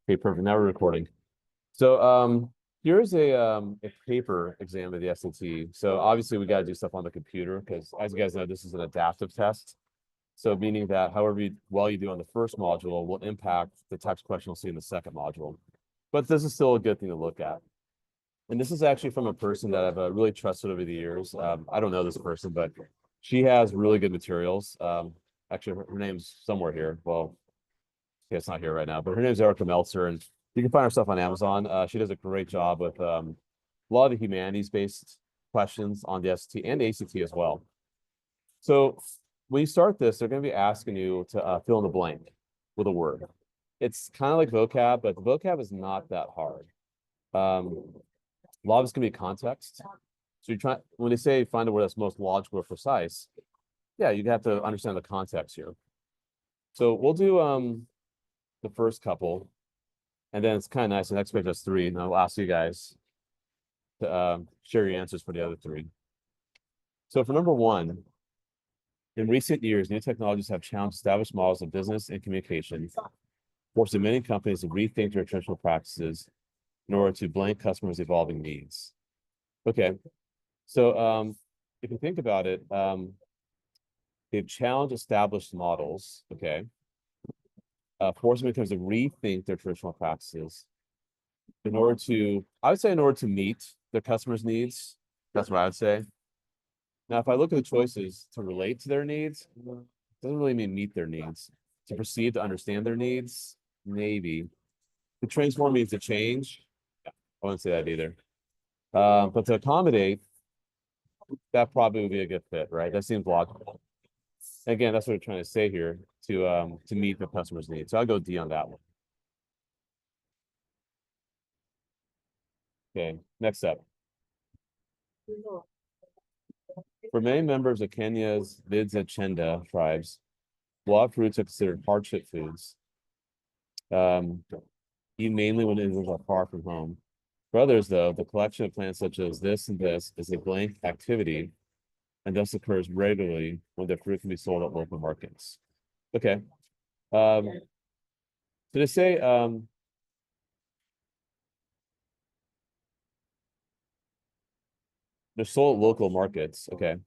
Okay, perfect. Now we're recording. So here's a paper exam of the SAT. So obviously we got to do stuff on the computer because, as you guys know, this is an adaptive test. So meaning that however well you do on the first module will impact the types of question you'll see in the second module. But this is still a good thing to look at. And this is actually from a person that I've really trusted over the years. I don't know this person, but she has really good materials. Actually, her name's somewhere here. Well, yeah, it's not here right now, but her name's Erica Meltzer, and you can find her stuff on Amazon. She does a great job with a lot of the humanities-based questions on the SAT and ACT as well. So when you start this, they're going to be asking you to fill in the blank with a word. It's kind of like vocab, but the vocab is not that hard. A lot of it's going to be context. So you try when they say find a word that's most logical or precise, yeah, you have to understand the context here. So we'll do the first couple, and then it's kind of nice. The next page has three, and I'll ask you guys to share your answers for the other three. So for number one, in recent years, new technologies have challenged established models of business and communication, forcing many companies to rethink their traditional practices in order to blank customers' evolving needs. Okay, so if you think about it, they've challenged established models, okay, forcing companies to rethink their traditional practices in order to, I would say, in order to meet their customers' needs. That's what I would say. Now, if I look at the choices to relate to their needs, it doesn't really mean meet their needs. To perceive, to understand their needs, maybe. To transform means to change. Yeah, I wouldn't say that either. But to accommodate, that probably would be a good fit, right? That seems logical. Again, that's what we're trying to say here, to meet the customer's needs. So I'll go D on that one. Okay, next up. For many members of Kenya's Vidzachenda tribes, wild fruits are considered hardship foods, eaten mainly when individuals are far from home. For others, though, the collection of plants such as this and this is a blank activity and thus occurs regularly when the fruit can be sold at local markets. Okay. So they say they're sold at local markets. Okay.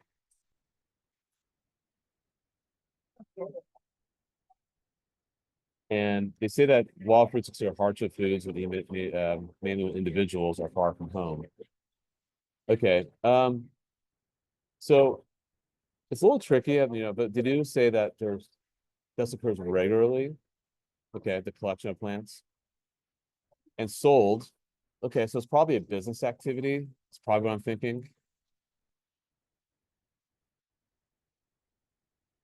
And they say that wild fruits are hardship foods with mainly when individuals are far from home. Okay. So it's a little tricky, but they do say that this occurs regularly. Okay, the collection of plants. And sold. Okay, so it's probably a business activity. It's probably what I'm thinking.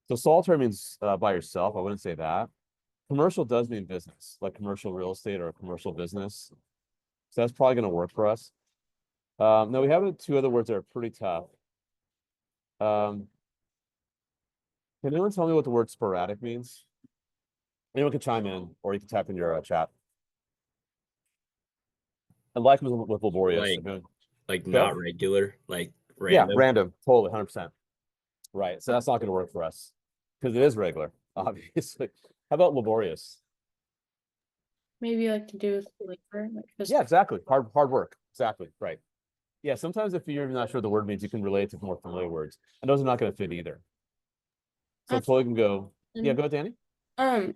So solitary means by yourself. I wouldn't say that. Commercial does mean business, like commercial real estate or a commercial business. So that's probably going to work for us. Now we have two other words that are pretty tough. Can anyone tell me what the word sporadic means? Anyone can chime in, or you can type in your chat. And like with laborious. Like not regular, like Yeah, random. random, totally, 100%. Right, so that's not going to work for us because it is regular, obviously. How about laborious? Maybe like to do with labor. Yeah, exactly. Hard work. Exactly. Right. Yeah, sometimes if you're not sure what the word means, you can relate to more familiar words. And those are not going to fit either. So totally can go. Yeah, go ahead, Danny.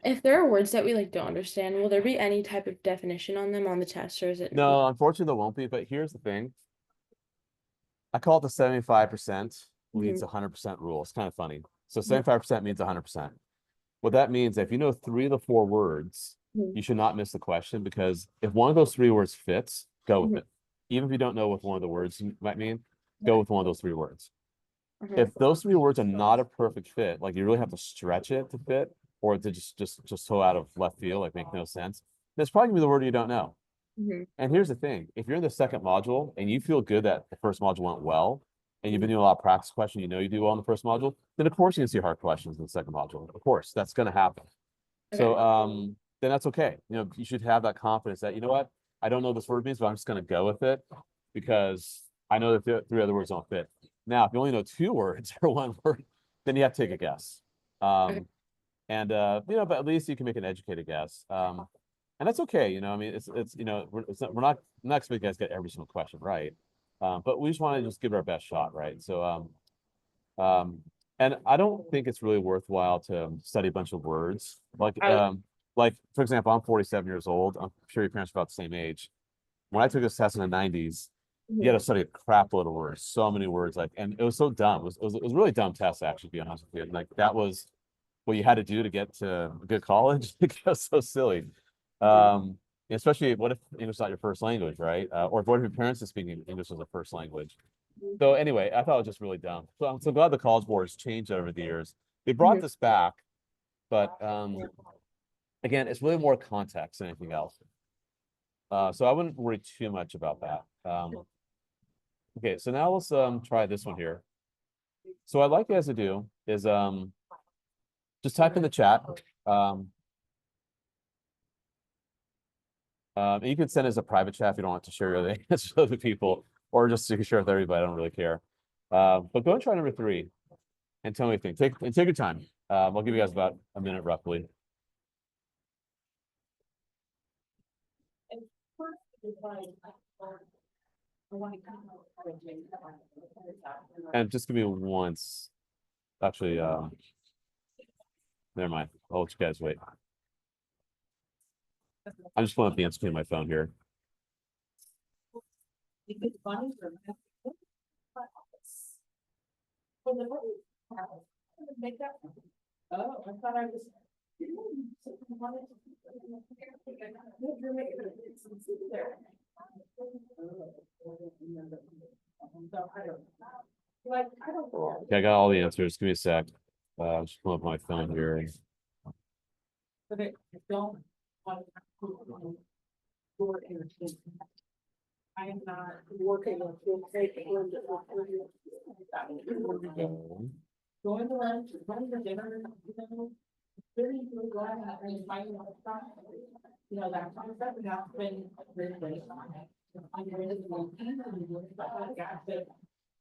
If there are words that we like don't understand, will there be any type of definition on them on the test, or is it? No, unfortunately there won't be, but here's the thing. I call it the 75% leads 100% rule. It's kind of funny. So 75% means 100%. What that means, if you know 3 of the 4 words, you should not miss the question, because if one of those 3 words fits, go with it. Even if you don't know what one of the words might mean, go with one of those 3 words. If those 3 words are not a perfect fit, like you really have to stretch it to fit, or to just so out of left field, like make no sense, that's probably gonna be the word you don't know. And here's the thing: if you're in the second module and you feel good that the first module went well, and you've been doing a lot of practice questions, you do well in the first module, then of course you can see hard questions in the second module. Of course, that's going to happen. So then that's okay. You should have that confidence that, you know what, I don't know what this word means, but I'm just going to go with it because I know that the 3 other words don't fit. Now, if you only know 2 words or 1 word, then you have to take a guess. And And but at least you can make an educated guess. And that's okay, I mean, it's we're not expecting you guys to get every single question right. But we just want to just give it our best shot, right? So and I don't think it's really worthwhile to study a bunch of words. Like for example, I'm 47 years old. I'm sure your parents are about the same age. When I took this test in the 90s, you had to study a crap load of words, so many words, and it was so dumb. It was a really dumb test, actually, to be honest with you. And, like, that was what you had to do to get to a good college. It was so silly. Especially what if English is not your first language, right? Or what if your parents are speaking English as a first language? So anyway, I thought it was just really dumb. So I'm so glad the College Board has changed over the years. They brought this back, but again, it's really more context than anything else. So I wouldn't worry too much about that. Okay, so now let's try this one here. So what I'd like you guys to do is just type in the chat. You can send it as a private chat if you don't want to share your answers with other people, or just so you can share with everybody. I don't really care. But go and try number 3 and tell me what you think. Take your time. I'll give you guys about a minute roughly. And just give me once. Actually, never mind. I'll let you guys wait. I'm just pulling up the answer on my phone here. Oh, I thought I was. Okay, I got all the answers. Give me a sec. Just pull up my phone here. But I don't want to. I am not working on going to lunch, going to dinner, very glad and fighting all the time. That kind of stuff, and that's been really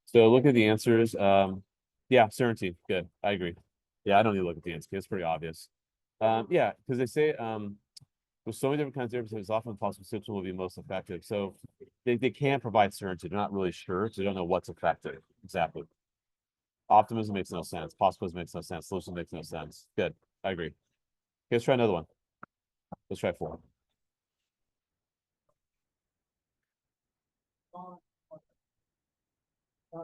So look at the answers. Yeah, certainty. Good. I agree. Yeah, I don't need to look at the answer. It's pretty obvious. Yeah, because they say with so many different kinds of therapies, it's often possible system will be most effective. So they can't provide certainty. They're not really sure because they don't know what's effective. Exactly. Optimism makes no sense. Positivism makes no sense. Solution makes no sense. Good. I agree. Okay, let's try another one. Let's try 4. So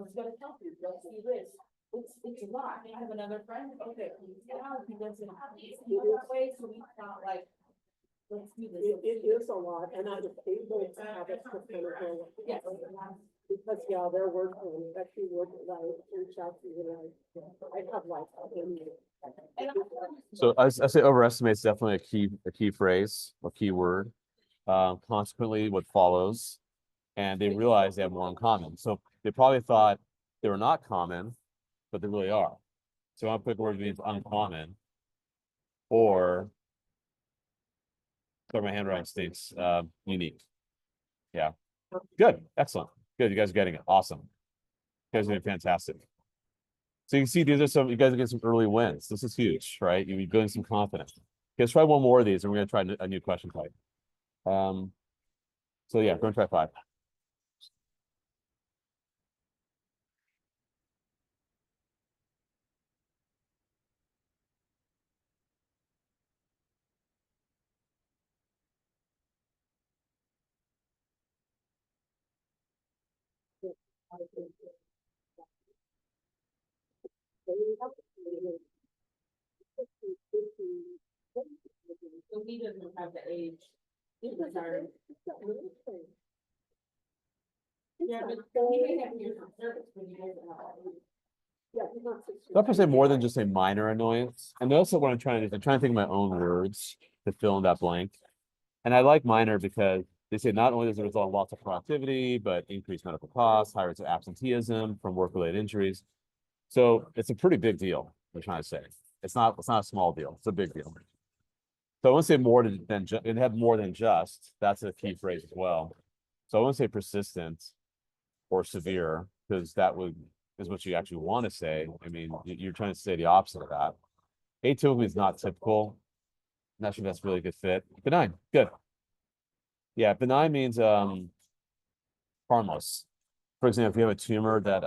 it's gonna help you, you'll see this. It's a lot. I have another friend, okay, he doesn't have these that way, so we not like. Let's do this. It is a lot, and I'm able to have it for kind of go. Yes. Because, yeah, they're working, actually working, like, reach out to you, I have like. So I say overestimate is definitely a key phrase, a key word. Consequently, what follows, and they realize they have more in common. So they probably thought they were not common, but they really are. So one quick word means uncommon, or sorry, my handwriting stinks. Unique. Yeah. Good. Excellent. Good. You guys are getting it. Awesome. You guys are doing fantastic. So you can see these are you guys are getting some early wins. This is huge, right? You're building some confidence. Okay, let's try one more of these and we're going to try a new question type. So yeah, go and try 5. So he doesn't have the age. He's retired. Yeah, but he may have years of service, but he doesn't have all age. Yeah, he's not. I'll have to say more than just a minor annoyance. And also what I'm trying to do is I'm trying to think of my own words to fill in that blank. And I like minor because they say not only does it result in loss of productivity, but increased medical costs, higher rates of absenteeism from work-related injuries. So it's a pretty big deal, I'm trying to say. It's not a small deal, it's a big deal. So I want to say more than it had more than just, that's a key phrase as well. So I want to say persistent or severe, because that would is what you actually want to say. I mean, you're trying to say the opposite of that. Atypical is not typical. Not sure that's really a good fit. Benign, good. Yeah, benign means harmless. For example, if you have a tumor that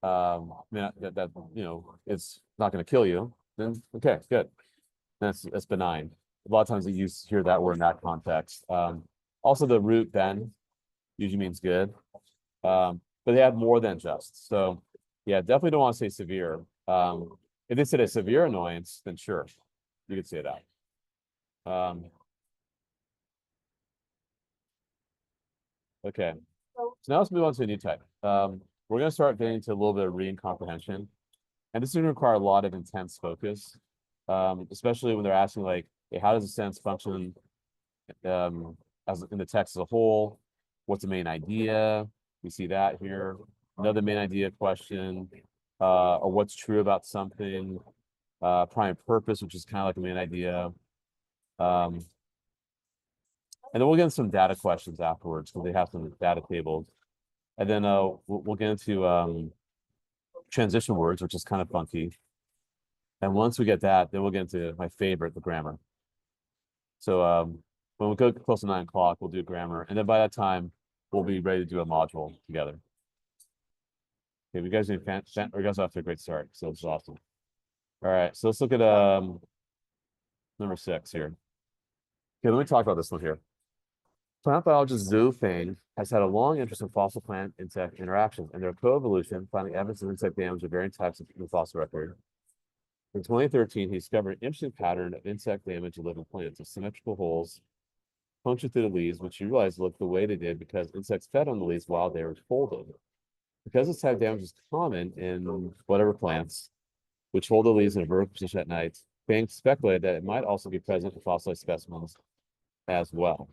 that you know it's not going to kill you, then okay, good. That's benign. A lot of times you hear that word in that context. Also the root ben usually means good. But they have more than just. So yeah, definitely don't want to say severe. If they said a severe annoyance, then sure, you could say that. Okay. So now let's move on to a new type. We're going to start getting into a little bit of reading comprehension. And this is going to require a lot of intense focus, especially when they're asking like, hey, how does a sentence function as in the text as a whole? What's the main idea? We see that here. Another main idea question, or what's true about something, prime purpose, which is kind of like a main idea. And then we'll get into some data questions afterwards because they have some data tables. And then we'll get into transition words, which is kind of funky. And once we get that, then we'll get into my favorite, the grammar. So when we go close to 9 o'clock, we'll do grammar. And then by that time, we'll be ready to do a module together. Okay, you guys are off to a great start. So it's awesome. All right, so let's look at number 6 here. Okay, let me talk about this one here. Plant biologist Zhu Feng has had a long interest in fossil plant insect interactions and their coevolution, finding evidence of insect damage of varying types in the fossil record. In 2013, he discovered an interesting pattern of insect damage of living plants, of symmetrical holes punctured through the leaves, which he realized looked the way they did because insects fed on the leaves while they were folded. Because this type of damage is common in whatever plants, which hold the leaves in a vertical position at night, Feng speculated that it might also be present in fossilized specimens as well.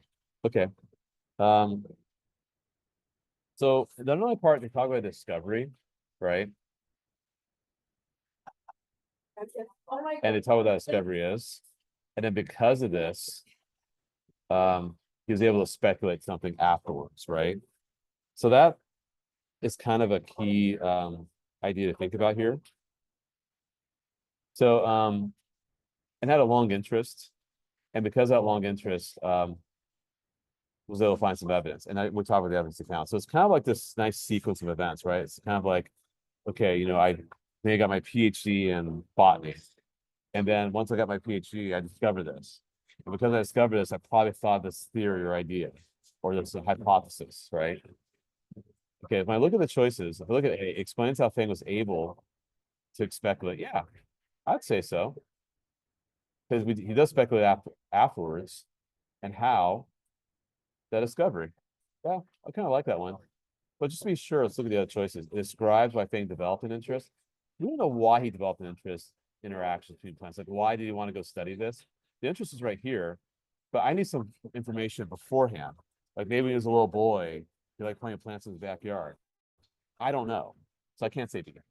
Okay. So the only part they talk about discovery, right? Oh my And they talk about what that discovery is. And then because of this, he was able to speculate something afterwards, right? So that is kind of a key idea to think about here. So and had a long interest, and because of that long interest, was able to find some evidence. And we'll talk about the evidence account. So it's kind of like this nice sequence of events, right? It's kind of like, okay, you know, I got my PhD in botany. And then once I got my PhD, I discovered this. And because I discovered this, I probably thought this theory or idea, or this hypothesis, right? Okay, if I look at the choices, if I look at A, explains how Feng was able to speculate. Yeah, I'd say so. Because he does speculate afterwards. And how? That discovery. Yeah, I kind of like that one. But just to be sure, let's look at the other choices. It describes why Feng developed an interest. We don't know why he developed an interest in interactions between plants. Like, why did he want to go study this? The interest is right here, but I need some information beforehand. Like maybe he was a little boy, he liked playing plants in his backyard. I don't know. So I can't say beginning.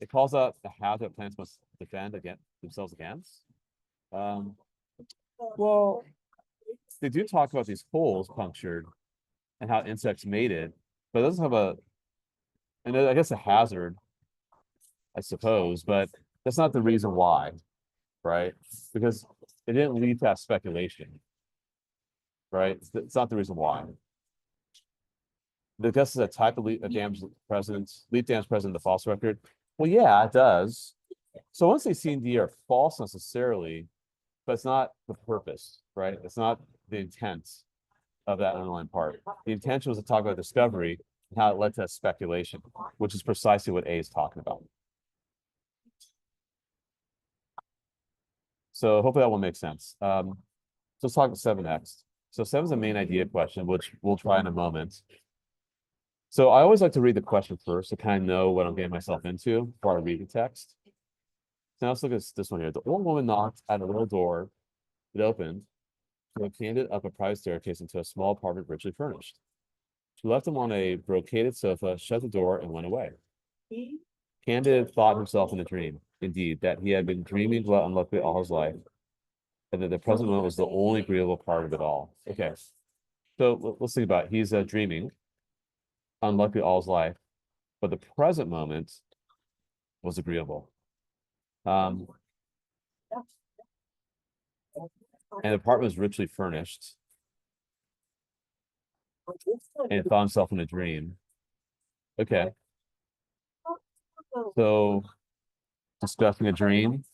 It calls out the hazard that plants must defend themselves against. Well, they do talk about these holes punctured and how insects mated, but it doesn't have and I guess a hazard, I suppose, but that's not the reason why, right? Because it didn't lead to that speculation, right? It's not the reason why. Because it's a type of leaf damage present in the false record. Well, yeah, it does. So once A, C, and D are false necessarily, but it's not the purpose, right? It's not the intent of that underlying part. The intention was to talk about discovery and how it led to speculation, which is precisely what A is talking about. So hopefully that will make sense. So let's talk about 7 next. So 7 is a main idea question, which we'll try in a moment. So I always like to read the question first to kind of know what I'm getting myself into before I read the text. Now let's look at this one here. The old woman knocked at a little door. It opened. So it handed up a private staircase into a small apartment richly furnished. She left him on a brocaded sofa, shut the door, and went away. Candid thought himself in a dream, indeed, that he had been dreaming about unluckily all his life, and that the present moment was the only agreeable part of it all. Okay, so let's think about it. He's dreaming unluckily all his life. but the present moment was agreeable. And the apartment was richly furnished, and found himself in a dream. Okay, so discussing a dream.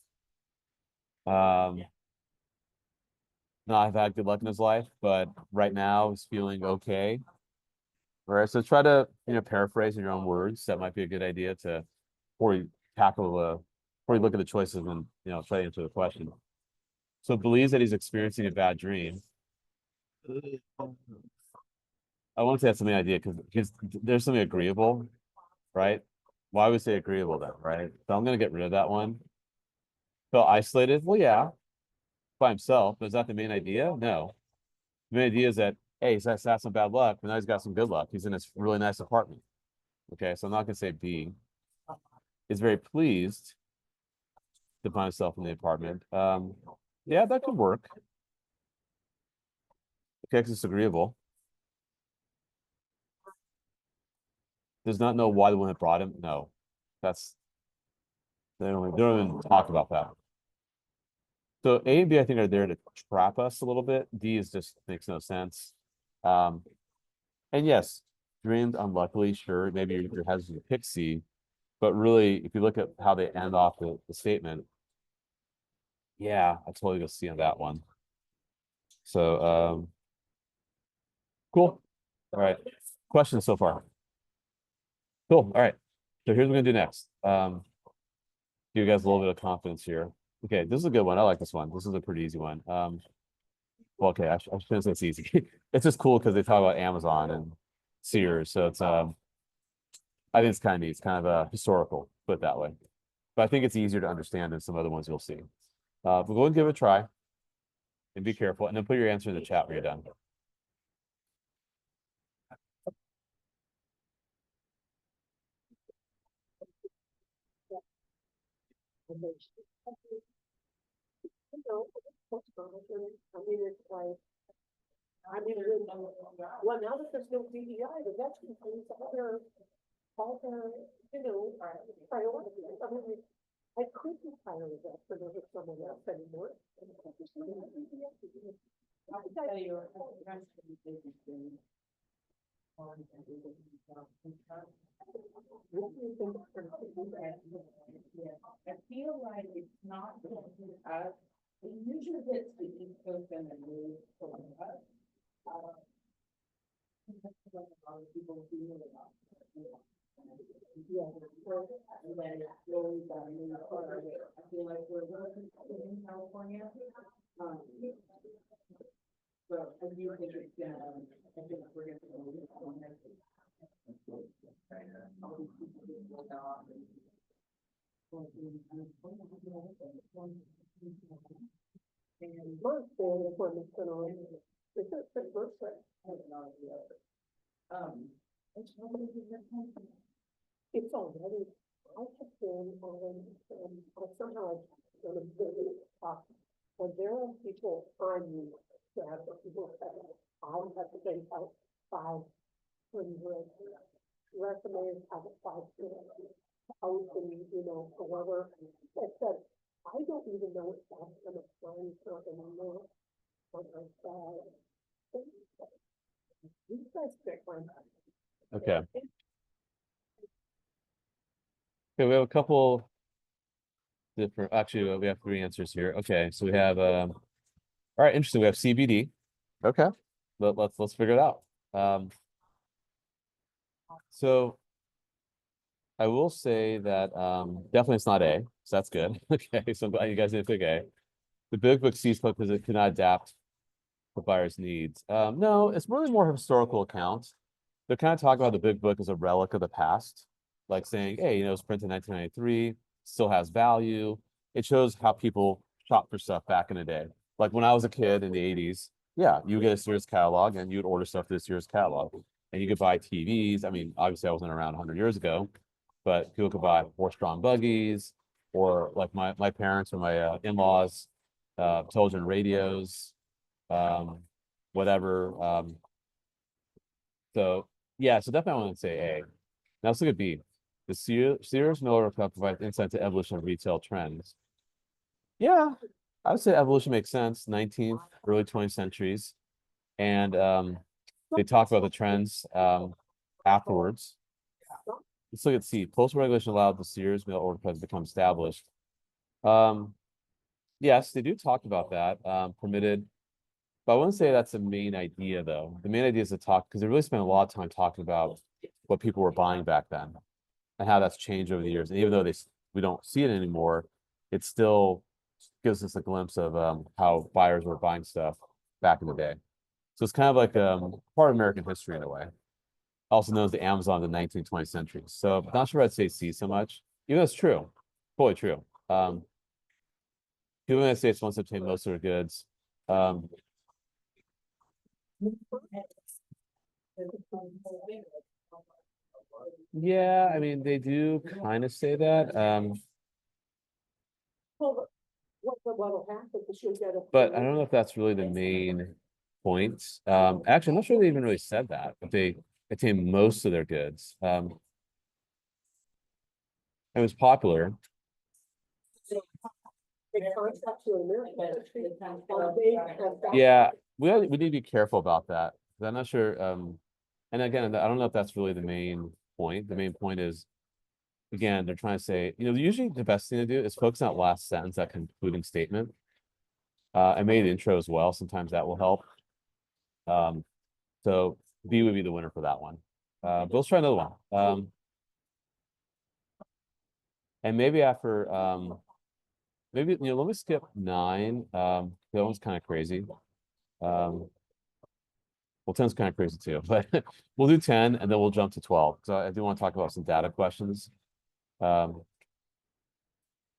Not have had good luck in his life, but right now he's feeling okay. All right, so try to, paraphrase in your own words. That might be a good idea to, before you before you look at the choices and, try to answer the question. So believes that he's experiencing a bad dream. I want to say that's something idea because there's something agreeable, right? Why would we say agreeable then, right? So I'm gonna get rid of that one. Felt isolated. Well, yeah, by himself. But is that the main idea? No. The main idea is that, hey, he's had some bad luck, but now he's got some good luck. He's in this really nice apartment. Okay, so I'm not gonna say B. Is very pleased to find himself in the apartment. Yeah, that could work. Okay, 'cause it's agreeable. Does not know why the one that brought him. No, that's they don't even talk about that. So A and B, I think, are there to trap us a little bit. D is just makes no sense. And yes, dreamed unluckily, sure, maybe you're hesitant to pick C, but really, if you look at how they end off the statement, yeah, I totally go C on that one. So cool. All right. Questions so far? Cool. All right. So here's what we're gonna do next. Give you guys a little bit of confidence here. Okay, this is a good one. I like this one. This is a pretty easy one. Well, okay, I shouldn't say it's easy. It's just cool because they talk about Amazon and Sears. So it's I think it's kind of neat. It's kind of historical, put it that way. But I think it's easier to understand than some other ones you'll see. But go and give it a try and be careful, and then put your answer in the chat when you're done. I mean, it's like, well, now that there's no DEI, the veterans things, all their, priorities. I mean, I couldn't hire a veteran over someone else anymore. I feel like it's not us. It usually hits the East Coast and then moves to us. People feel it. Yeah, and then it slowly move forward. I feel like we're in California. So I do think it's gonna, I think we're gonna move on. Most family appointments been on. It's just the first one. It's already, I have been on, somehow I've done a bit of talk. And there are people I knew that people say, I have to think out 500 resumes, I have 500 housing, however, that said, I don't even know if that's gonna find for anymore. But I said, these guys pick one. Okay. Okay, we have a couple different. Actually, we have 3 answers here. Okay, so we have all right, interesting. We have CBD. Okay, let's figure it out. So I will say that definitely it's not A, so that's good. Okay, so I'm glad you guys didn't pick A. The big book C's because it cannot adapt the buyer's needs. No, it's really more historical accounts. They're kind of talking about the big book as a relic of the past, like saying, hey, it was printed in 1993, still has value. It shows how people shop for stuff back in the day. Like when I was a kid in the 80s, yeah, you would get a Sears catalog and you would order stuff to the Sears catalog. And you could buy TVs. I mean, obviously I wasn't around 100 years ago, but people could buy horse-drawn buggies, or like my parents or my in-laws, television radios, whatever. So yeah, so definitely I want to say A. Now let's look at B. The Sears Miller report provides insight to evolution of retail trends. Yeah, I would say evolution makes sense. 19th, early 20th centuries. And they talk about the trends afterwards. Let's look at C. Postal regulation allowed the Sears mail order press to become established. Yes, they do talk about that. Permitted, but I wouldn't say that's the main idea, though. The main idea is to talk because they really spent a lot of time talking about what people were buying back then and how that's changed over the years. And even though we don't see it anymore, it still gives us a glimpse of how buyers were buying stuff back in the day. So it's kind of like part of American history in a way. Also known as the Amazon of the 19th, 20th centuries. So not sure I'd say C so much. Even though it's true, fully true. People in the United States once obtained most of their goods. Yeah, I mean, they do kind of say that. Well, what'll happen is you'll get a. But I don't know if that's really the main point. Actually, I'm not sure they even really said that, but they obtained most of their goods. It was popular. Yeah, we need to be careful about that. 'Cause I'm not sure. And again, I don't know if that's really the main point. The main point is, again, they're trying to say, usually the best thing to do is focus on that last sentence, that concluding statement. I made the intro as well. Sometimes that will help. So B would be the winner for that one. But let's try another one. And maybe after maybe let me skip 9. That one's kind of crazy. Well, 10's kind of crazy too, but we'll do 10 and then we'll jump to 12. So I do want to talk about some data questions. Because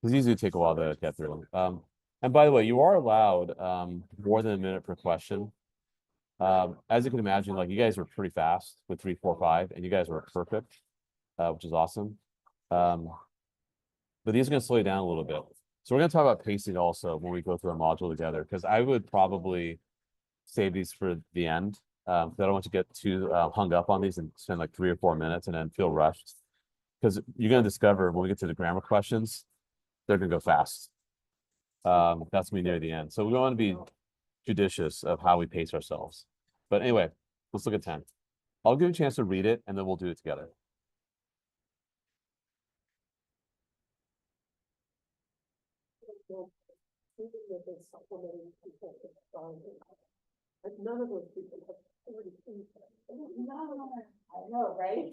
these do take a while to get through. And by the way, you are allowed more than a minute per question. As you can imagine, like you guys were pretty fast with 3, 4, 5, and you guys were perfect, which is awesome. But these are going to slow you down a little bit. So we're going to talk about pacing also when we go through a module together, because I would probably save these for the end. I don't want to get too hung up on these and spend like 3 or 4 minutes and then feel rushed. Because you're going to discover when we get to the grammar questions, they're going to go fast. That's going to be near the end. So we want to be judicious of how we pace ourselves. But anyway, let's look at 10. I'll give you a chance to read it and then we'll do it together. But none of those people have 40 feet. No, I know, right?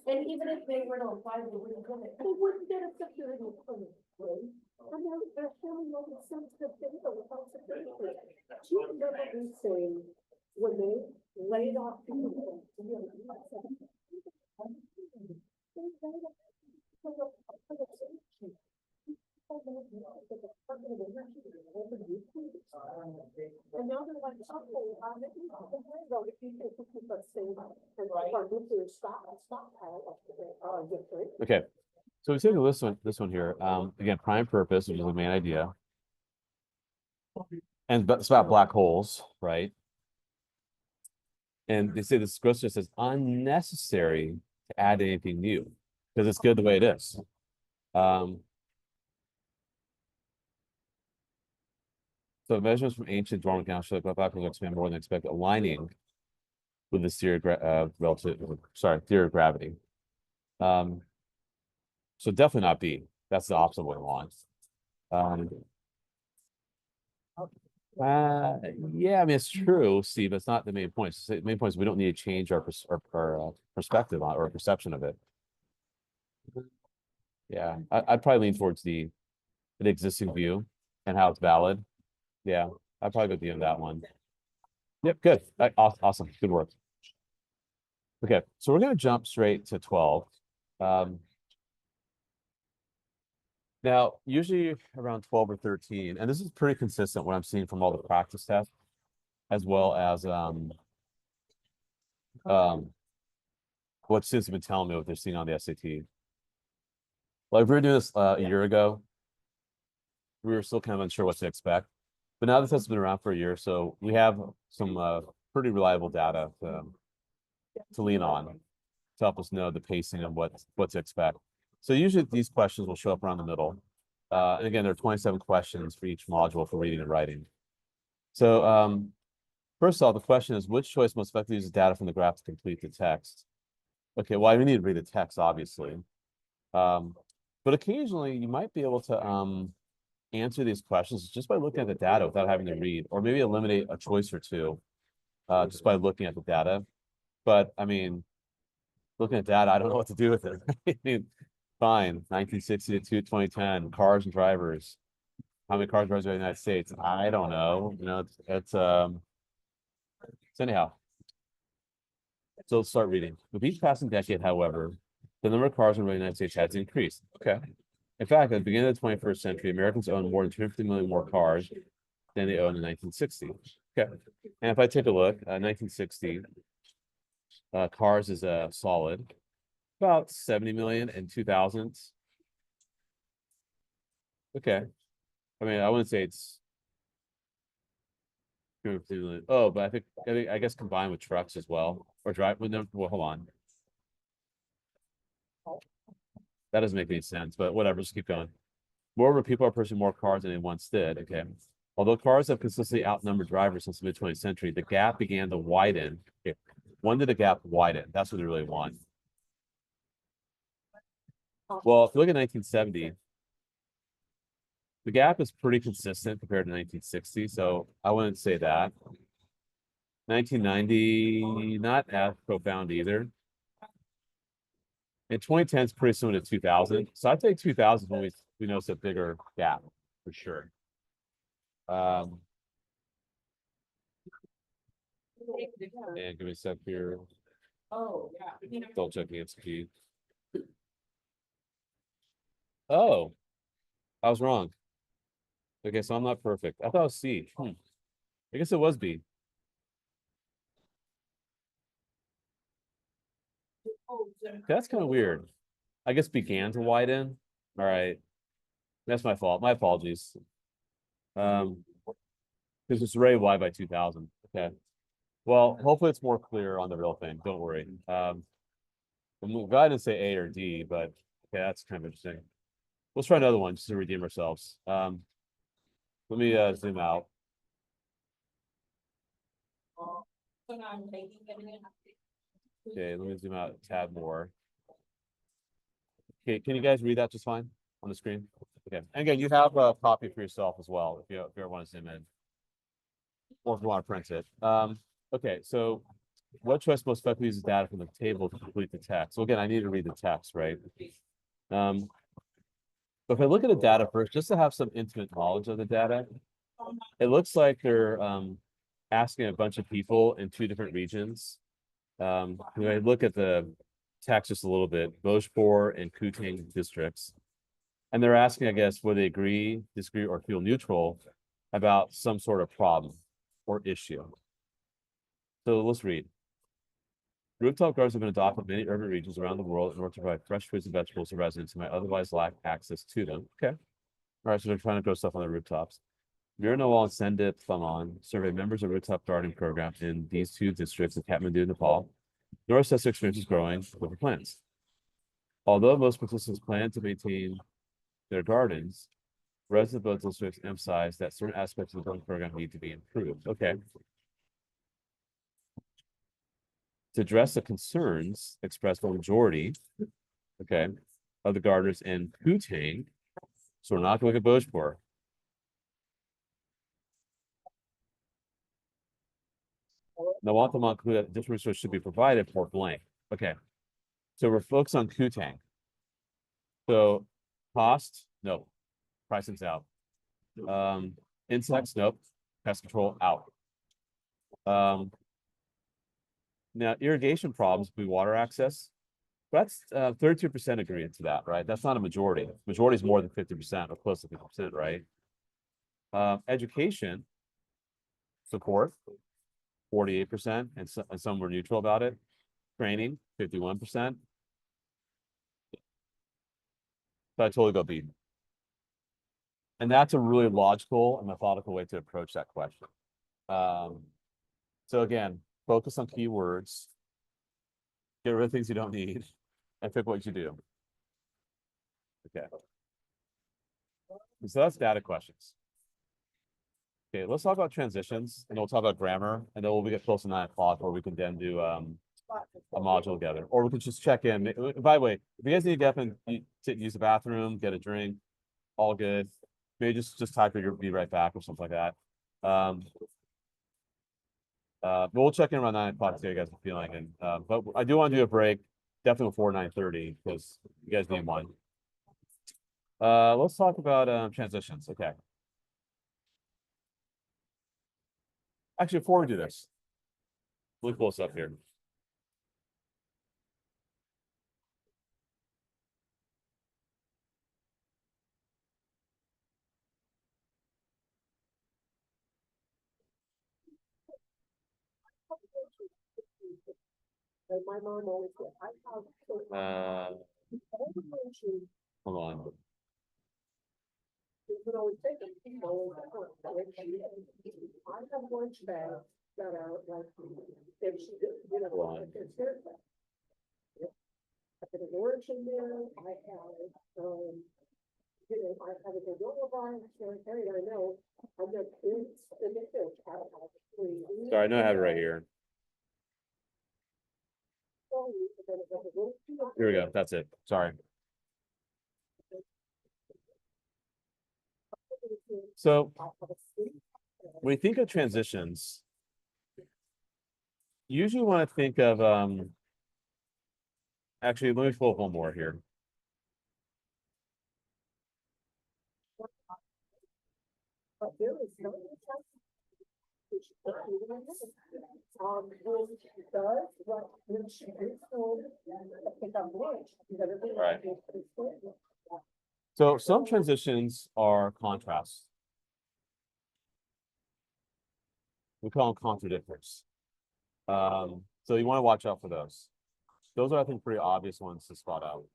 And even if they were to apply, they wouldn't get it. They wouldn't get a security permit, right? And they're showing all the sensitive data without security. Do you remember me saying, when they laid off people, and now they're like, Okay, so we take this one here. Again, prime purpose, which is the main idea. And it's about black holes, right? And they say this gross just says unnecessary to add anything new because it's good the way it is. So measurements from ancient dormant accounts show that black holes expand more than expected, aligning with the theory of gravity. So definitely not B. That's the opposite of what we want. Yeah, I mean it's true, C, but it's not the main point. The main point is we don't need to change our perspective on or perception of it. Yeah, I'd probably lean towards the existing view and how it's valid. Yeah, I'd probably go D on that one. Yep, good. Awesome. Good work. Okay, so we're going to jump straight to 12. Now, usually around 12 or 13, and this is pretty consistent what I'm seeing from all the practice tests, as well as what students have been telling me what they're seeing on the SAT. Like we were doing this a year ago, we were still kind of unsure what to expect. But now this has been around for a year, so we have some pretty reliable data to lean on to help us know the pacing of what to expect. So usually these questions will show up around the middle. And again, there are 27 questions for each module for reading and writing. So first of all, the question is, which choice most effectively uses data from the graph to complete the text? Okay, well, we need to read the text, obviously. But occasionally you might be able to answer these questions just by looking at the data without having to read, or maybe eliminate a choice or two just by looking at the data. But I mean, looking at data, I don't know what to do with it. I mean, fine, 1960 to 2010, cars and drivers. How many cars and drivers are in the United States? I don't know. You know, it's so anyhow. So let's start reading. With each passing decade, however, the number of cars in the United States has increased. Okay. In fact, at the beginning of the 21st century, Americans owned more than 250 million more cars than they owned in 1960. Okay. And if I take a look, 1960, cars is a solid, about 70 million in 2000. Okay. I mean, I wouldn't say it's 250 million. Oh, but I guess combined with trucks as well, or drive with them. Well, hold on. That doesn't make any sense, but whatever, just keep going. Moreover, people are purchasing more cars than they once did. Okay. Although cars have consistently outnumbered drivers since the mid-20th century, the gap began to widen. Okay. When did the gap widen? That's what they really want. Well, if you look at 1970, the gap is pretty consistent compared to 1960, so I wouldn't say that. 1990, not as profound either. And 2010 is pretty similar to 2000. So I'd say 2000 when we notice a bigger gap for sure. And give me a sec here. Oh, yeah. Double check the MCP. Oh, I was wrong. Okay, so I'm not perfect. I thought it was C. I guess it was B. That's kind of weird. I guess began to widen. All right. That's my fault. My apologies. Because it's already wide by 2000. Okay. Well, hopefully it's more clear on the real thing. Don't worry. I'm glad to say A or D, but okay, that's kind of interesting. Let's try another one just to redeem ourselves. Let me zoom out. So now I'm taking it. Okay, let me zoom out a tad more. Okay, can you guys read that just fine on the screen? Okay, and again, you have a copy for yourself as well if you ever want to zoom in, or if you want to print it. Okay, so what choice most effectively uses data from the table to complete the text? So again, I need to read the text, right? But if I look at the data first, just to have some intimate knowledge of the data, it looks like they're asking a bunch of people in two different regions. When I look at the text just a little bit, Bhojpur and Kutang districts, and they're asking, I guess, whether they agree, disagree, or feel neutral about some sort of problem or issue. So let's read. Rooftop gardens have been adopted in many urban regions around the world in order to provide fresh fruits and vegetables to residents who might otherwise lack access to them. Okay. All right, so they're trying to grow stuff on the rooftops. Miranawal and Sendip Thaman surveyed members of rooftop gardening program in these two districts of Kathmandu, Nepal. Nor assess their experiences growing with the plants. Although most participants plan to maintain their gardens, residents of both districts emphasize that certain aspects of the gardening program need to be improved. Okay. To address the concerns expressed by the majority, okay, of the gardeners in Kutang, so we're not going to look at Bhojpur. Now, want them include that additional resources should be provided for blank. Okay, so we're focused on Kutang. So cost, no. Pricing's out. Insects, nope. Pest control out. Now irrigation problems be water access. That's 32% agreeing to that, right? That's not a majority. Majority is more than 50% or close to 50%, right? Education support, 48%, and some were neutral about it. Training, 51%. So I totally go B. And that's a really logical and methodical way to approach that question. So again, focus on keywords, get rid of things you don't need, and pick what you do. Okay. So that's data questions. Okay, let's talk about transitions, and then we'll talk about grammar, and then we'll get close to 9 o'clock, where we can then do a module together, or we could just check in. By the way, if you guys need to get up and use the bathroom, get a drink, all good. Maybe just type your be right back or something like that. But we'll check in around 9 o'clock to see how you guys are feeling. And but I do want to do a break, definitely before 9:30, because you guys need one. Let's talk about transitions. Okay. Actually, before we do this, let me pull this up here. Like my mom always said, I have. Hold on. You can always take them, you know, I have lunch bags that are like, if she, you know, Hold on. like it's their bag. I put an orange in there, I have, you know, I have a granola bar, and I know, I'm not in the fish, I have. Sorry, I know I have it right here. Here we go. That's it. Sorry. So when you think of transitions, you usually want to think of actually, let me pull up one more here. But there is no. When she does, when she is home, pick up lunch. Right. So some transitions are contrasts. We call them contradictors. So you want to watch out for those. Those are, I think, pretty obvious ones to spot out.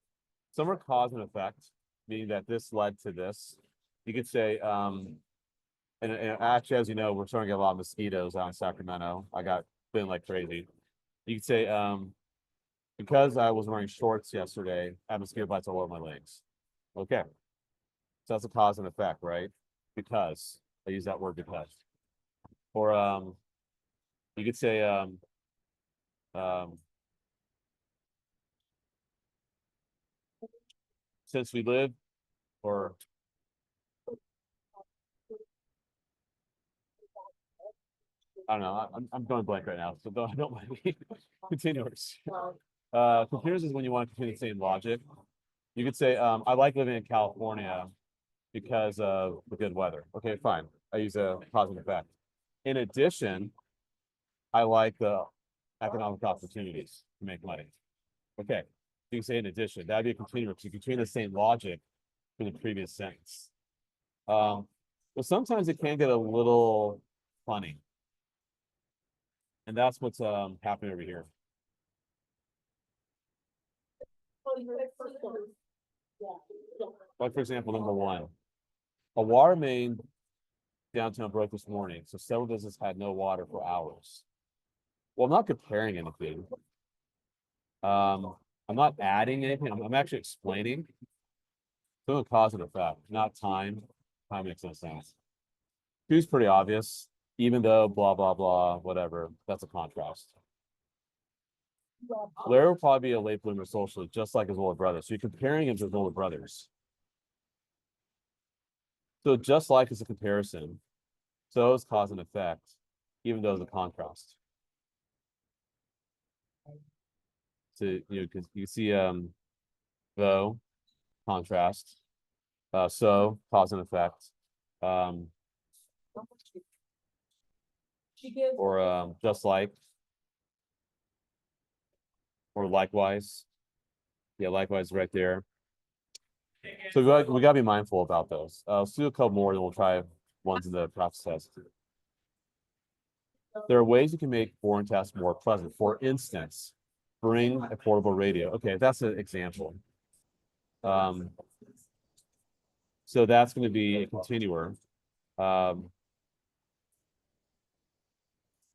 Some are cause and effect, meaning that this led to this. You could say, and actually, as you know, we're starting to get a lot of mosquitoes out in Sacramento. I got bitten like crazy. You could say, because I was wearing shorts yesterday, I had mosquito bites all over my legs. Okay. So that's a cause and effect, right? Because I use that word because. Or you could say since we live, or I don't know, I'm going blank right now, so don't mind me. Continuous. Continuous is when you want to continue the same logic. You could say, I like living in California because of the good weather. Okay, fine. I use a cause and effect. In addition, I like the economic opportunities to make money. Okay, you can say in addition, that'd be a continuous. You continue the same logic from the previous sentence. But sometimes it can get a little funny. And that's what's happening over here. Like, for example, number 1, a water main downtown broke this morning, so several businesses had no water for hours. Well, I'm not comparing anything. I'm not adding anything. I'm actually explaining. So the cause and effect, not time. Time makes no sense. Two's pretty obvious, even though blah, blah, blah, whatever. That's a contrast. Larry will probably be a late bloomer socially, just like his older brother. So you're comparing him to his older brothers. So just like is a comparison. So is cause and effect, even though it's a contrast. So because you see though, contrast. So cause and effect. Or just like. Or likewise. Yeah, likewise right there. So we gotta be mindful about those. Let's do a couple more, and we'll try ones in the practice test. There are ways you can make boring tasks more pleasant. For instance, bring a portable radio. Okay, that's an example. So that's going to be a continuer. I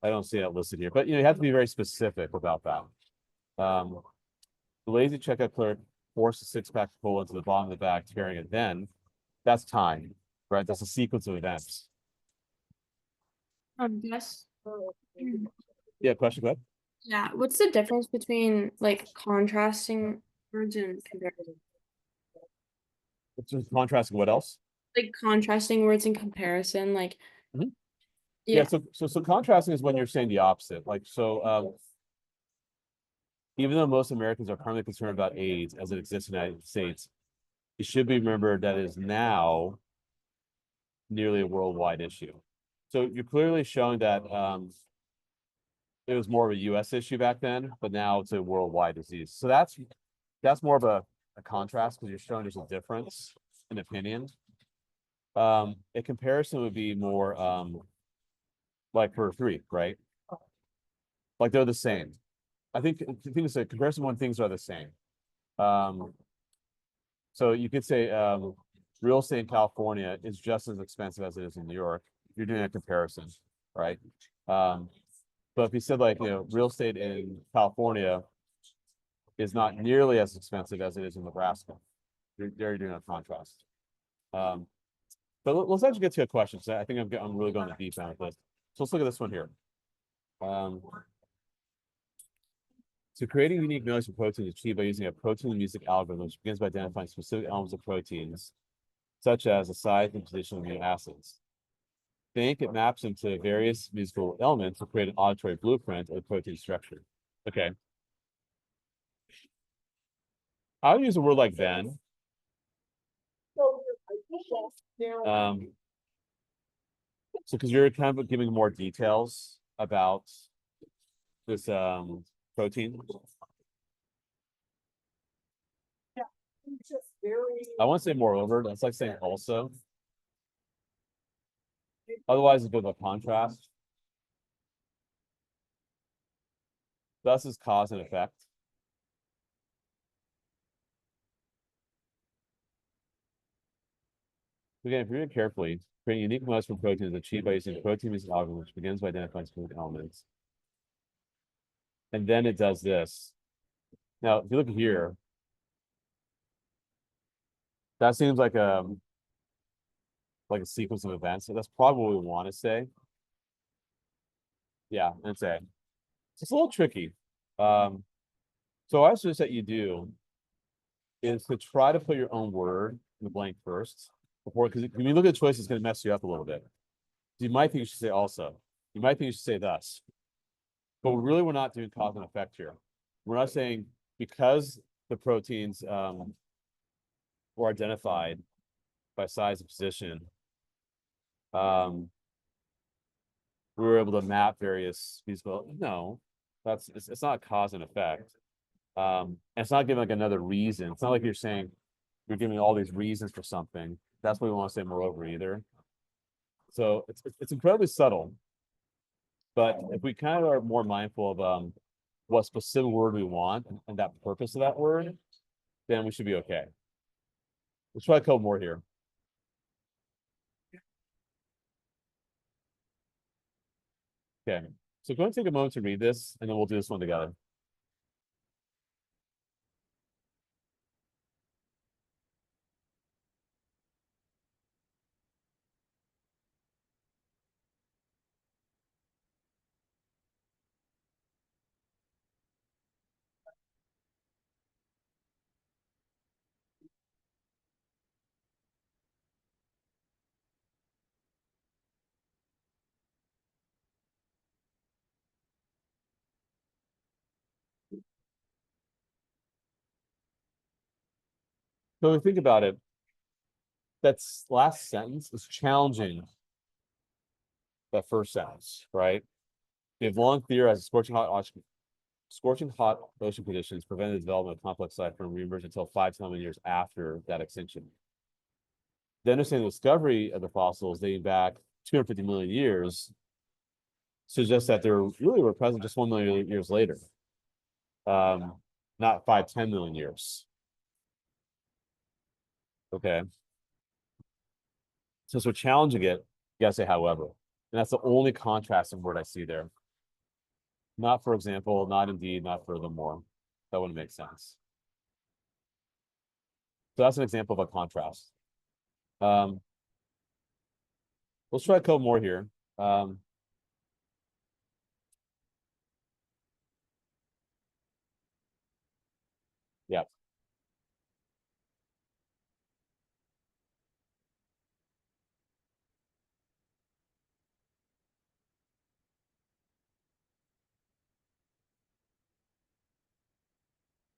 don't see that listed here, but you have to be very specific about that. The lazy checkout clerk force a six-pack pull into the bottom of the bag, tearing it, then that's time, right? That's a sequence of events. Yes. Yeah, question, go ahead. Yeah. What's the difference between like contrasting words and comparison? It's just contrasting what else? Like contrasting words in comparison, like Mhm. yeah. So contrasting is when you're saying the opposite. Like, so even though most Americans are currently concerned about AIDS as it exists in the United States, it should be remembered that it is now nearly a worldwide issue. So you're clearly showing that it was more of a US issue back then, but now it's a worldwide disease. So that's more of a contrast because you're showing there's a difference in opinion. A comparison would be more like for three, right? Like they're the same. I think it's a comparison when things are the same. So you could say real estate in California is just as expensive as it is in New York. If you're doing a comparison, right? But if you said like, real estate in California is not nearly as expensive as it is in Nebraska, you're doing a contrast. But let's actually get to a question. So I think I'm really going to deep end with this. So let's look at this one here. So creating unique noise for proteins is achieved by using a protein music algorithm, which begins by identifying specific elements of proteins, such as the size and position of amino acids. Think it maps into various musical elements to create an auditory blueprint of the protein structure. Okay. I would use a word like then. So I think that's now. So because you're kind of giving more details about this protein. It's just very. I want to say moreover, that's like saying also. Otherwise, it's a bit of a contrast. Thus is cause and effect. Again, if you read carefully, creating unique modes for proteins is achieved by using protein music algorithm, which begins by identifying specific elements. And then it does this. Now, if you look here, that seems like a sequence of events. So that's probably what we want to say. Yeah, it's a. It's a little tricky. So I suggest that you do is to try to put your own word in the blank first before, because when you look at the choice, it's going to mess you up a little bit. You might think you should say also. You might think you should say thus. But really, we're not doing cause and effect here. We're not saying because the proteins were identified by size and position, we were able to map various musical. No, it's not cause and effect. And it's not giving like another reason. It's not like you're saying you're giving all these reasons for something. That's what we want to say moreover either. So it's incredibly subtle. But if we kind of are more mindful of what specific word we want and that purpose of that word, then we should be okay. Let's try a couple more here. Okay, so go and take a moment to read this, and then we'll do this one together. So we think about it, that last sentence is challenging that first sentence, right? We have long theorized scorching hot ocean conditions prevented the development of complex life from reemerging until 5 to 10 years after that extinction. The understanding the discovery of the fossils dating back 250 million years suggests that they really were present just 1 million years later. Not 5-10 million years. Okay. Since we're challenging it, you gotta say however. And that's the only contrasting word I see there. Not for example, not indeed, not furthermore. That wouldn't make sense. So that's an example of a contrast. Let's try a couple more here. Yeah.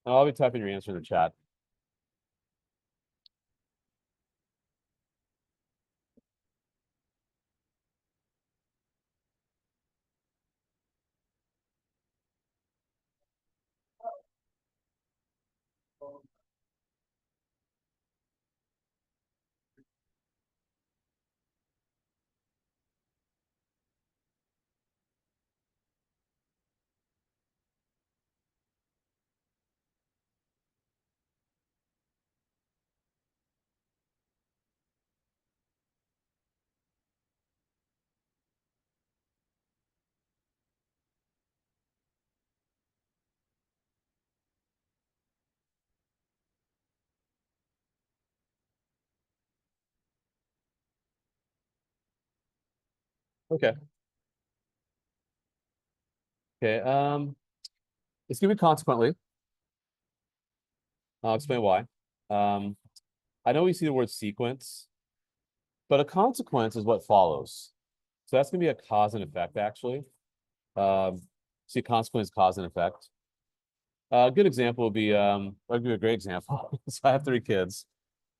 I'll be typing your answer in the chat. Okay. Okay. It's gonna be consequently. I'll explain why. I know we see the word sequence, but a consequence is what follows. So that's gonna be a cause and effect, actually. See, consequence, cause and effect. A good example would be, I'll give you a great example. So I have 3 kids.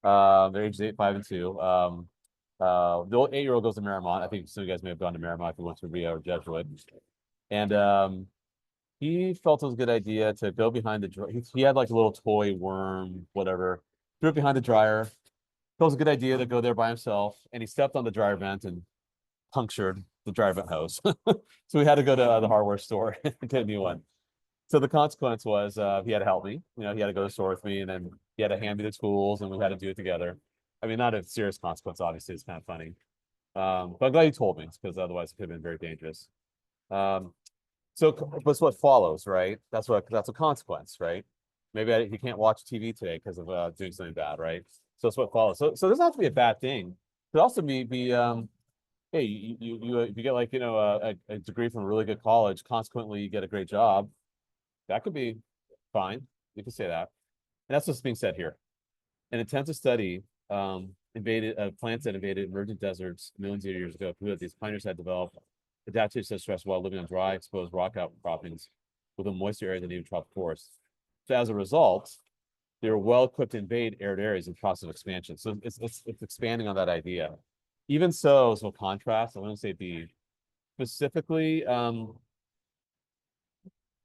They're ages 8, 5, and 2. The old 8-year-old goes to Marymount. I think some of you guys may have gone to Marymount if you went to Rio or Jesuit. And he felt it was a good idea to go behind the dryer. He had like a little toy worm, whatever. Threw it behind the dryer. It was a good idea to go there by himself, and he stepped on the dryer vent and punctured the dryer vent hose. So we had to go to the hardware store and get a new one. So the consequence was he had to help me. He had to go to the store with me, and then he had to hand me the tools, and we had to do it together. I mean, not a serious consequence, obviously. It's kind of funny. But I'm glad you told me, because otherwise it could have been very dangerous. So, but it's what follows, right? That's a consequence, right? Maybe he can't watch TV today because of doing something bad, right? So it's what follows. So it doesn't have to be a bad thing. It could also be hey, if you get like a degree from a really good college, consequently you get a great job. That could be fine. You can say that. And that's what's being said here. An intensive study invaded plants that invaded emergent deserts millions of years ago proved that these pioneers had developed adaptive stress while living on dry, exposed rock outcroppings with a moisture area than even tropical forests. So as a result, they were well equipped to invade arid areas in process of expansion. So it's expanding on that idea. Even so, contrast, I wouldn't say be specifically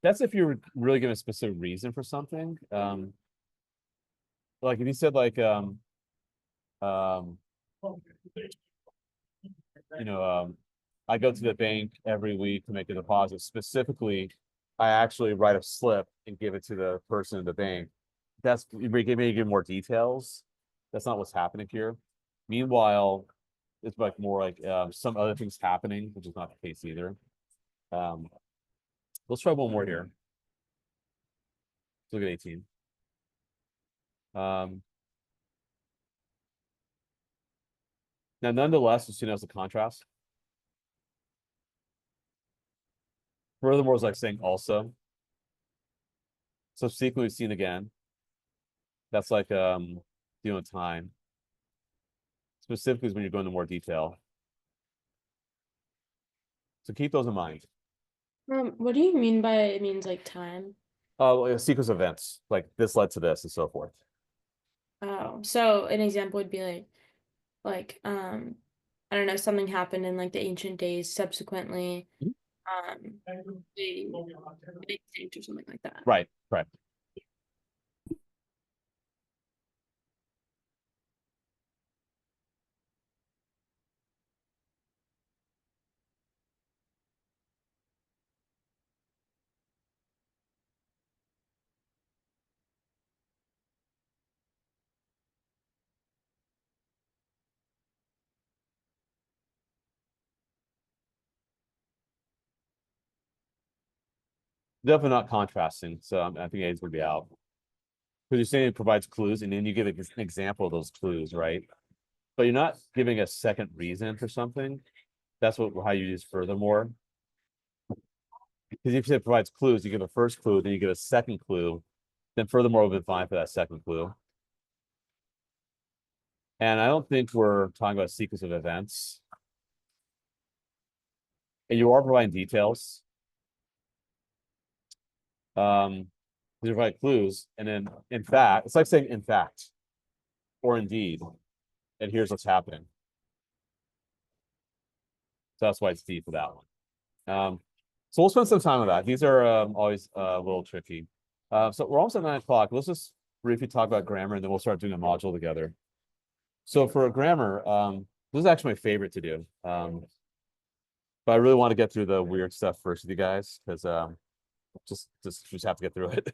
that's if you're really giving a specific reason for something. Like if you said like um I go to the bank every week to make a deposit. Specifically, I actually write a slip and give it to the person in the bank. That's you may give more details. That's not what's happening here. Meanwhile, it's like more like some other things happening, which is not the case either. Um, let's try one more here. Let's look at 18. Now, nonetheless, as soon as the contrast. Furthermore, is like saying also. So sequence seen again. That's like dealing with time. Specifically is when you're going into more detail. So keep those in mind. What do you mean by it means like time? Like a sequence of events, like this led to this and so forth. Oh, so an example would be like I don't know, something happened in like the ancient days subsequently, they extinct or something like that. Right, right. Definitely not contrasting. So I think A's would be out. you're saying it provides clues, and then you give an example of those clues, right? But you're not giving a second reason for something. That's how you use furthermore. Because if it provides clues, you give a first clue, then you give a second clue, then furthermore will be fine for that second clue. And I don't think we're talking about a sequence of events. And you are providing details. You provide clues, and then in fact, it's like saying in fact, or indeed, and here's what's happening. So that's why it's D for that one. So we'll spend some time on that. These are always a little tricky. So we're almost at 9 o'clock. Let's just briefly talk about grammar, and then we'll start doing a module together. So for grammar, this is actually my favorite to do. But I really want to get through the weird stuff first with you guys, because just have to get through it.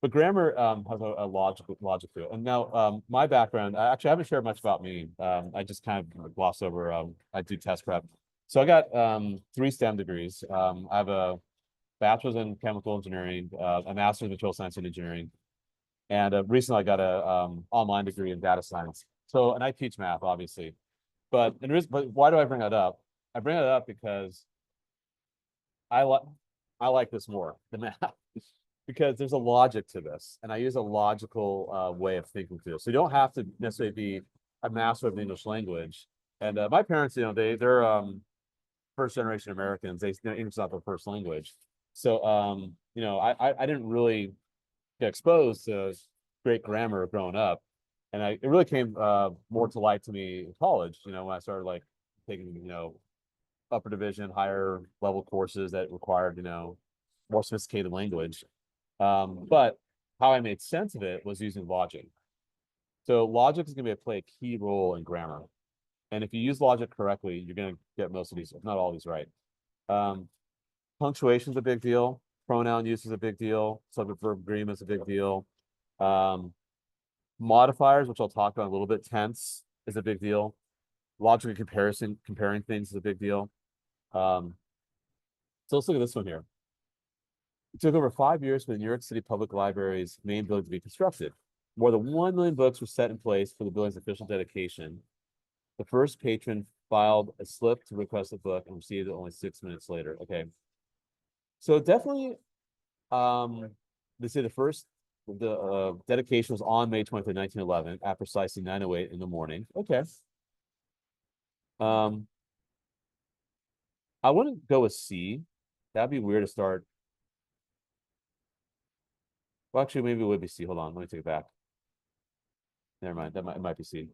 But grammar has a logic to it. And now my background, I haven't shared much about me. I just kind of gloss over. I do test prep. So I got 3 STEM degrees. I have a bachelor's in chemical engineering, a master's in material science and engineering, and recently I got a online degree in data science. So, and I teach math, obviously. But why do I bring that up? I bring it up because I like this more than math. Because there's a logic to this, and I use a logical way of thinking through it. So you don't have to necessarily be a master of the English language. And my parents, they're first generation Americans. English is not their first language. So I didn't really get exposed to great grammar growing up, and it really came more to light to me in college. When I started like taking upper division, higher level courses that required more sophisticated language. But how I made sense of it was using logic. So logic is going to play a key role in grammar. And if you use logic correctly, you're going to get most of these, if not all these, right. Punctuation is a big deal. Pronoun use is a big deal. Subject verb agreement is a big deal. Modifiers, which I'll talk about in a little bit, tense is a big deal. Logical comparing things is a big deal. So let's look at this one here. It took over 5 years for the New York City Public Library's main building to be constructed. More than 1 million books were set in place for the building's official dedication. The first patron filed a slip to request the book and received it only 6 minutes later. Okay. So definitely, they say the dedication was on May 23rd, 1911 at precisely 9:08 in the morning. Okay. I wouldn't go with C. That'd be weird to start. Well, actually, maybe it would be C. Hold on, let me take it back. Never mind. It might be C.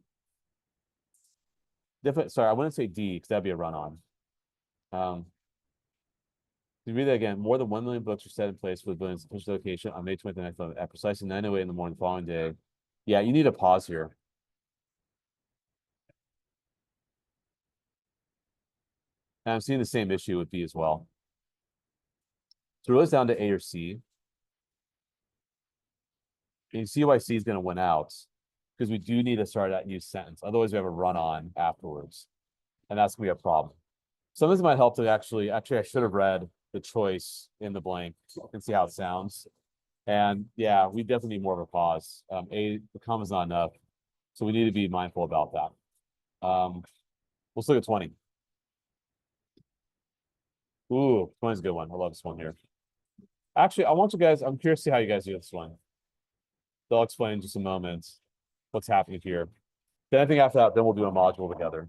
Definitely. Sorry, I wouldn't say D because that'd be a run-on. To read that again, more than 1 million books were set in place for the building's official location on May 29th at precisely 9:08 in the morning the following day. Yeah, you need a pause here. And I'm seeing the same issue with B as well. So it goes down to A or C. And you see why C is going to win out, because we do need to start that new sentence. Otherwise, we have a run-on afterwards, and that's going to be a problem. Some of this might help to actually, I should have read the choice in the blank and see how it sounds. And yeah, we definitely need more of a pause. The comma's not enough, so we need to be mindful about that. Let's look at 20. Ooh, 20 is a good one. I love this one here. Actually, I'm curious to see how you guys do this one. They'll explain in just a moment what's happening here. Then I think after that, then we'll do a module together.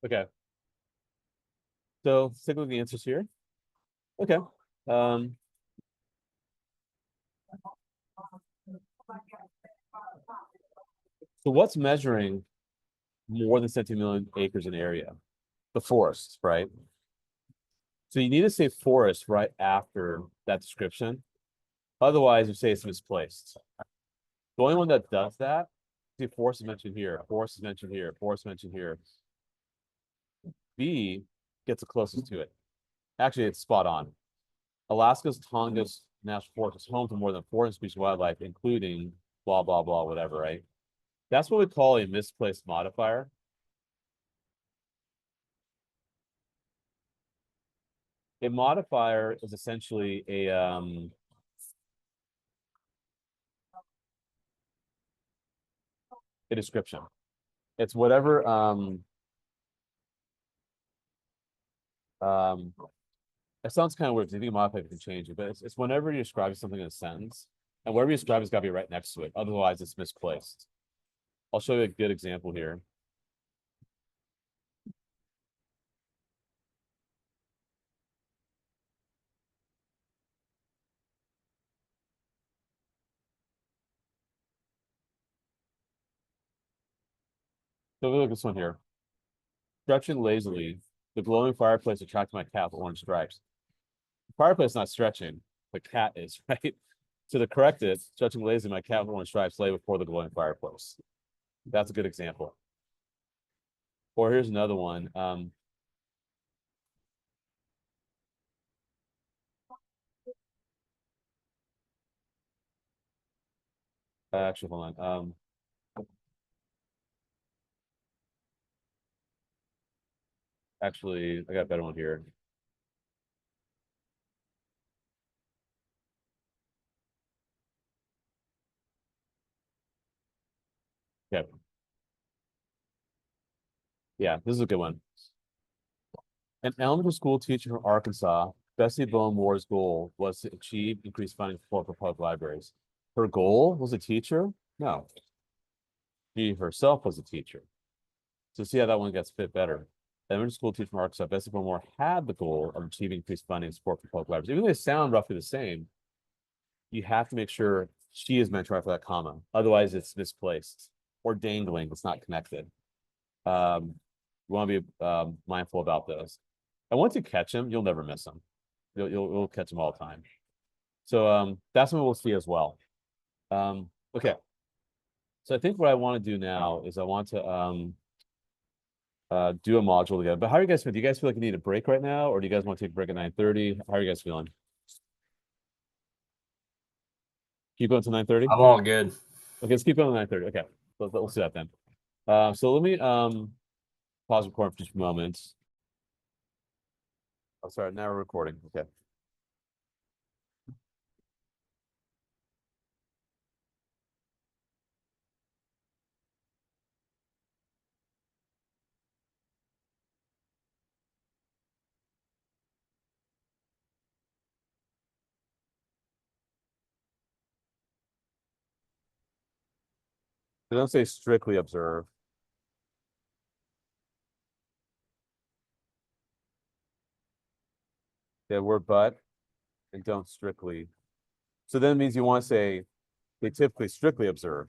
Okay. So let's take a look at the answers here. Okay. So what's measuring more than 17 million acres in area? The forests, right? So you need to say forest right after that description. Otherwise, you say it's misplaced. The only one that does that, see, forest is mentioned here, forest is mentioned here, forest is mentioned here. B gets the closest to it. Actually, it's spot on. Alaska's Tongass National Forest is home to more than 400 species of wildlife, including blah, blah, blah, whatever, right? That's what we call a misplaced modifier. A modifier is essentially a description. It's whatever it sounds kind of weird because if you modify it, you can change it, but it's whenever you describe something in a sentence, and whatever you describe has got to be right next to it. Otherwise, it's misplaced. I'll show you a good example here. So look at this one here. Stretching lazily, the glowing fireplace attracted my cat with orange stripes. The fireplace is not stretching, the cat is, right? So to correct it, stretching lazily, my cat with orange stripes lay before the glowing fireplace. That's a good example. Or here's another one. Actually, hold on. Actually, I got a better one here. Okay. Yeah, this is a good one. An elementary school teacher from Arkansas, Bessie Bone Moore's goal was to achieve increased funding for public libraries. Her goal was a teacher? No. She herself was a teacher. So see how that one gets fit better. Elementary school teacher from Arkansas, Bessie Bone Moore had the goal of achieving increased funding and support for public libraries. Even though they sound roughly the same, you have to make sure she is meant right for that comma. Otherwise, it's misplaced or dangling. It's not connected. You want to be mindful about those. And once you catch them, you'll never miss them. You'll catch them all the time. So that's what we'll see as well. Okay. So I think what I want to do now is I want to do a module together. But how are you guys feeling? Do you guys feel like you need a break right now, or do you guys want to take a break at 9:30? How are you guys feeling? Keep going to 9:30? I'm all good. Okay, let's keep going to 9:30. Okay, we'll see that then. So let me pause recording for just a moment. Oh, sorry, now we're recording. Okay. They don't say strictly observe. They word but and don't strictly. So then it means you want to say they typically strictly observe.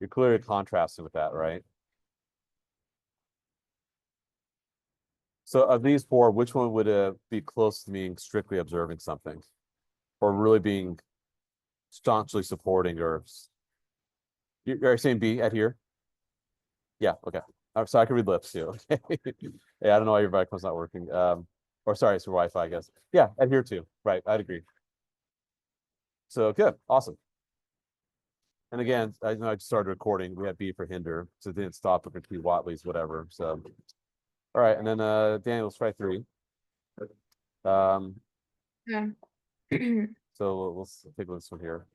You're clearly contrasting with that, right? So of these four, which one would be close to being strictly observing something, or really being staunchly supporting, or you're saying B at here? Yeah. Okay. So I can read lips too. Okay. Yeah, I don't know why your microphone's not working. Or sorry, it's your Wi-Fi, I guess. Yeah, adhere to. Right. I'd agree. So good. Awesome. And again, I know I just started recording. We had B for hinder, so it didn't stop it for P Watley's, whatever. So all right, and then Daniel, let's try 3. Yeah. So let's take this one here.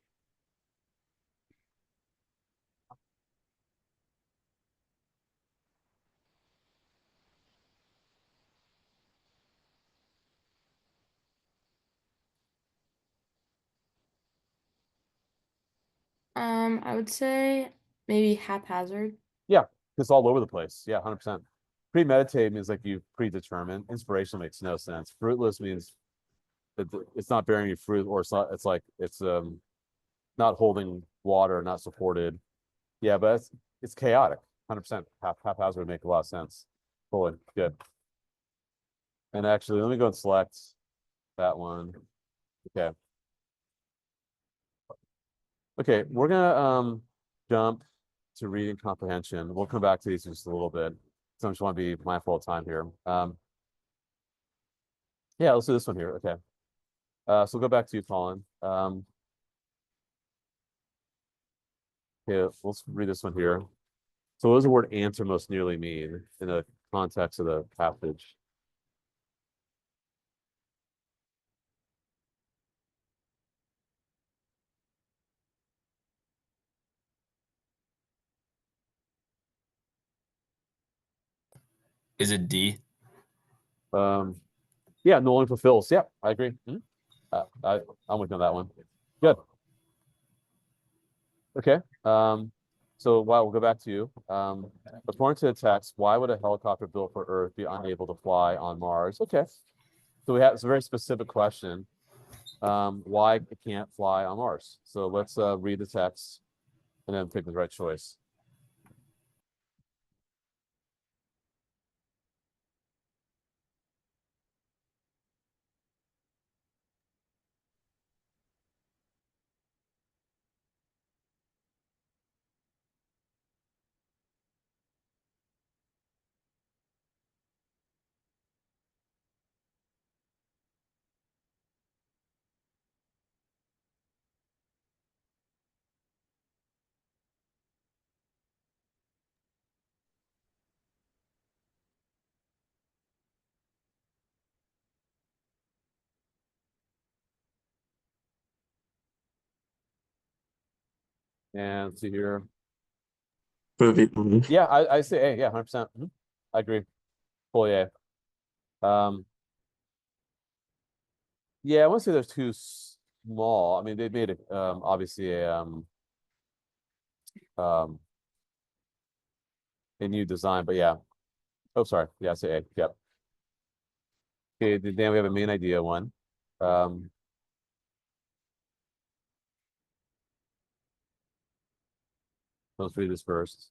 I would say maybe haphazard. Yeah, It's all over the place. Yeah, 100%. Premeditate means like you predetermine. Inspiration makes no sense. Fruitless means that it's not bearing you fruit, or it's not. It's like it's not holding water, not supported. Yeah, but it's chaotic. 100%. Haphazard would make a lot of sense. Fully good. And actually, let me go and select that one. Okay. Okay, we're gonna jump to reading comprehension. We'll come back to these in just a little bit. So I just want to be mindful of time here. Yeah, let's do this one here. Okay. So we'll go back to you, Colin. Okay, let's read this one here. So what does the word answer most nearly mean in the context of the passage? Is it D? Yeah, no one fulfills. Yeah, I agree. I'm with you on that one. Good. Okay. So we'll go back to you. According to the text, why would a helicopter built for Earth be unable to fly on Mars? Okay. So it's a very specific question. Why it can't fly on Mars? So let's read the text and then pick the right choice. And let's see here. Yeah, I say A. Yeah, 100%. I agree. Fully A. Yeah, I wouldn't say they're too small. I mean, they made it obviously a new design, but yeah. Oh, sorry. Yeah, I say A. Yep. Okay, then we have a main idea one. Let's read this first.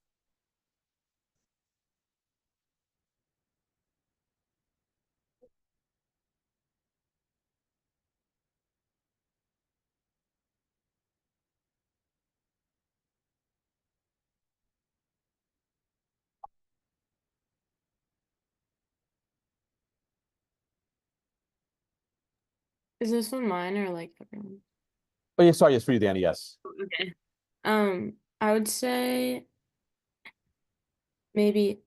Is this one mine or like everyone? Oh, yeah, sorry, it's for you, Danny. Yes. Okay. I would say maybe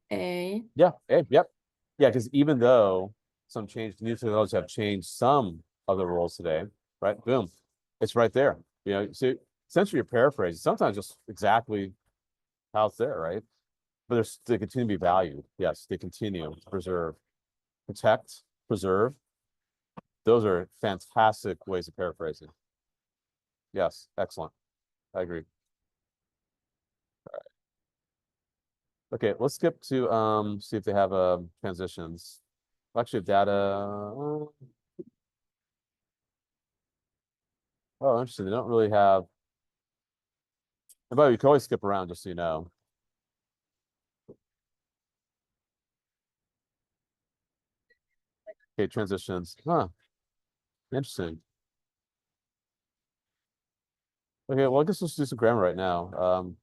A. Yeah, A, yep. Yeah, because even though some new technologies have changed some of the rules today, right? Boom, it's right there. You know, so essentially you're paraphrasing, sometimes just exactly how it's there, right? But they continue to be valued. Yes, they continue to preserve, protect, preserve. Those are fantastic ways of paraphrasing. Yes, excellent. I agree. Okay, let's skip to see if they have transitions. Actually, data. Oh, interesting. They don't really have. And by the way, you can always skip around just so you know. Okay, transitions. Huh. Interesting. Okay, well, I guess let's do some grammar right now.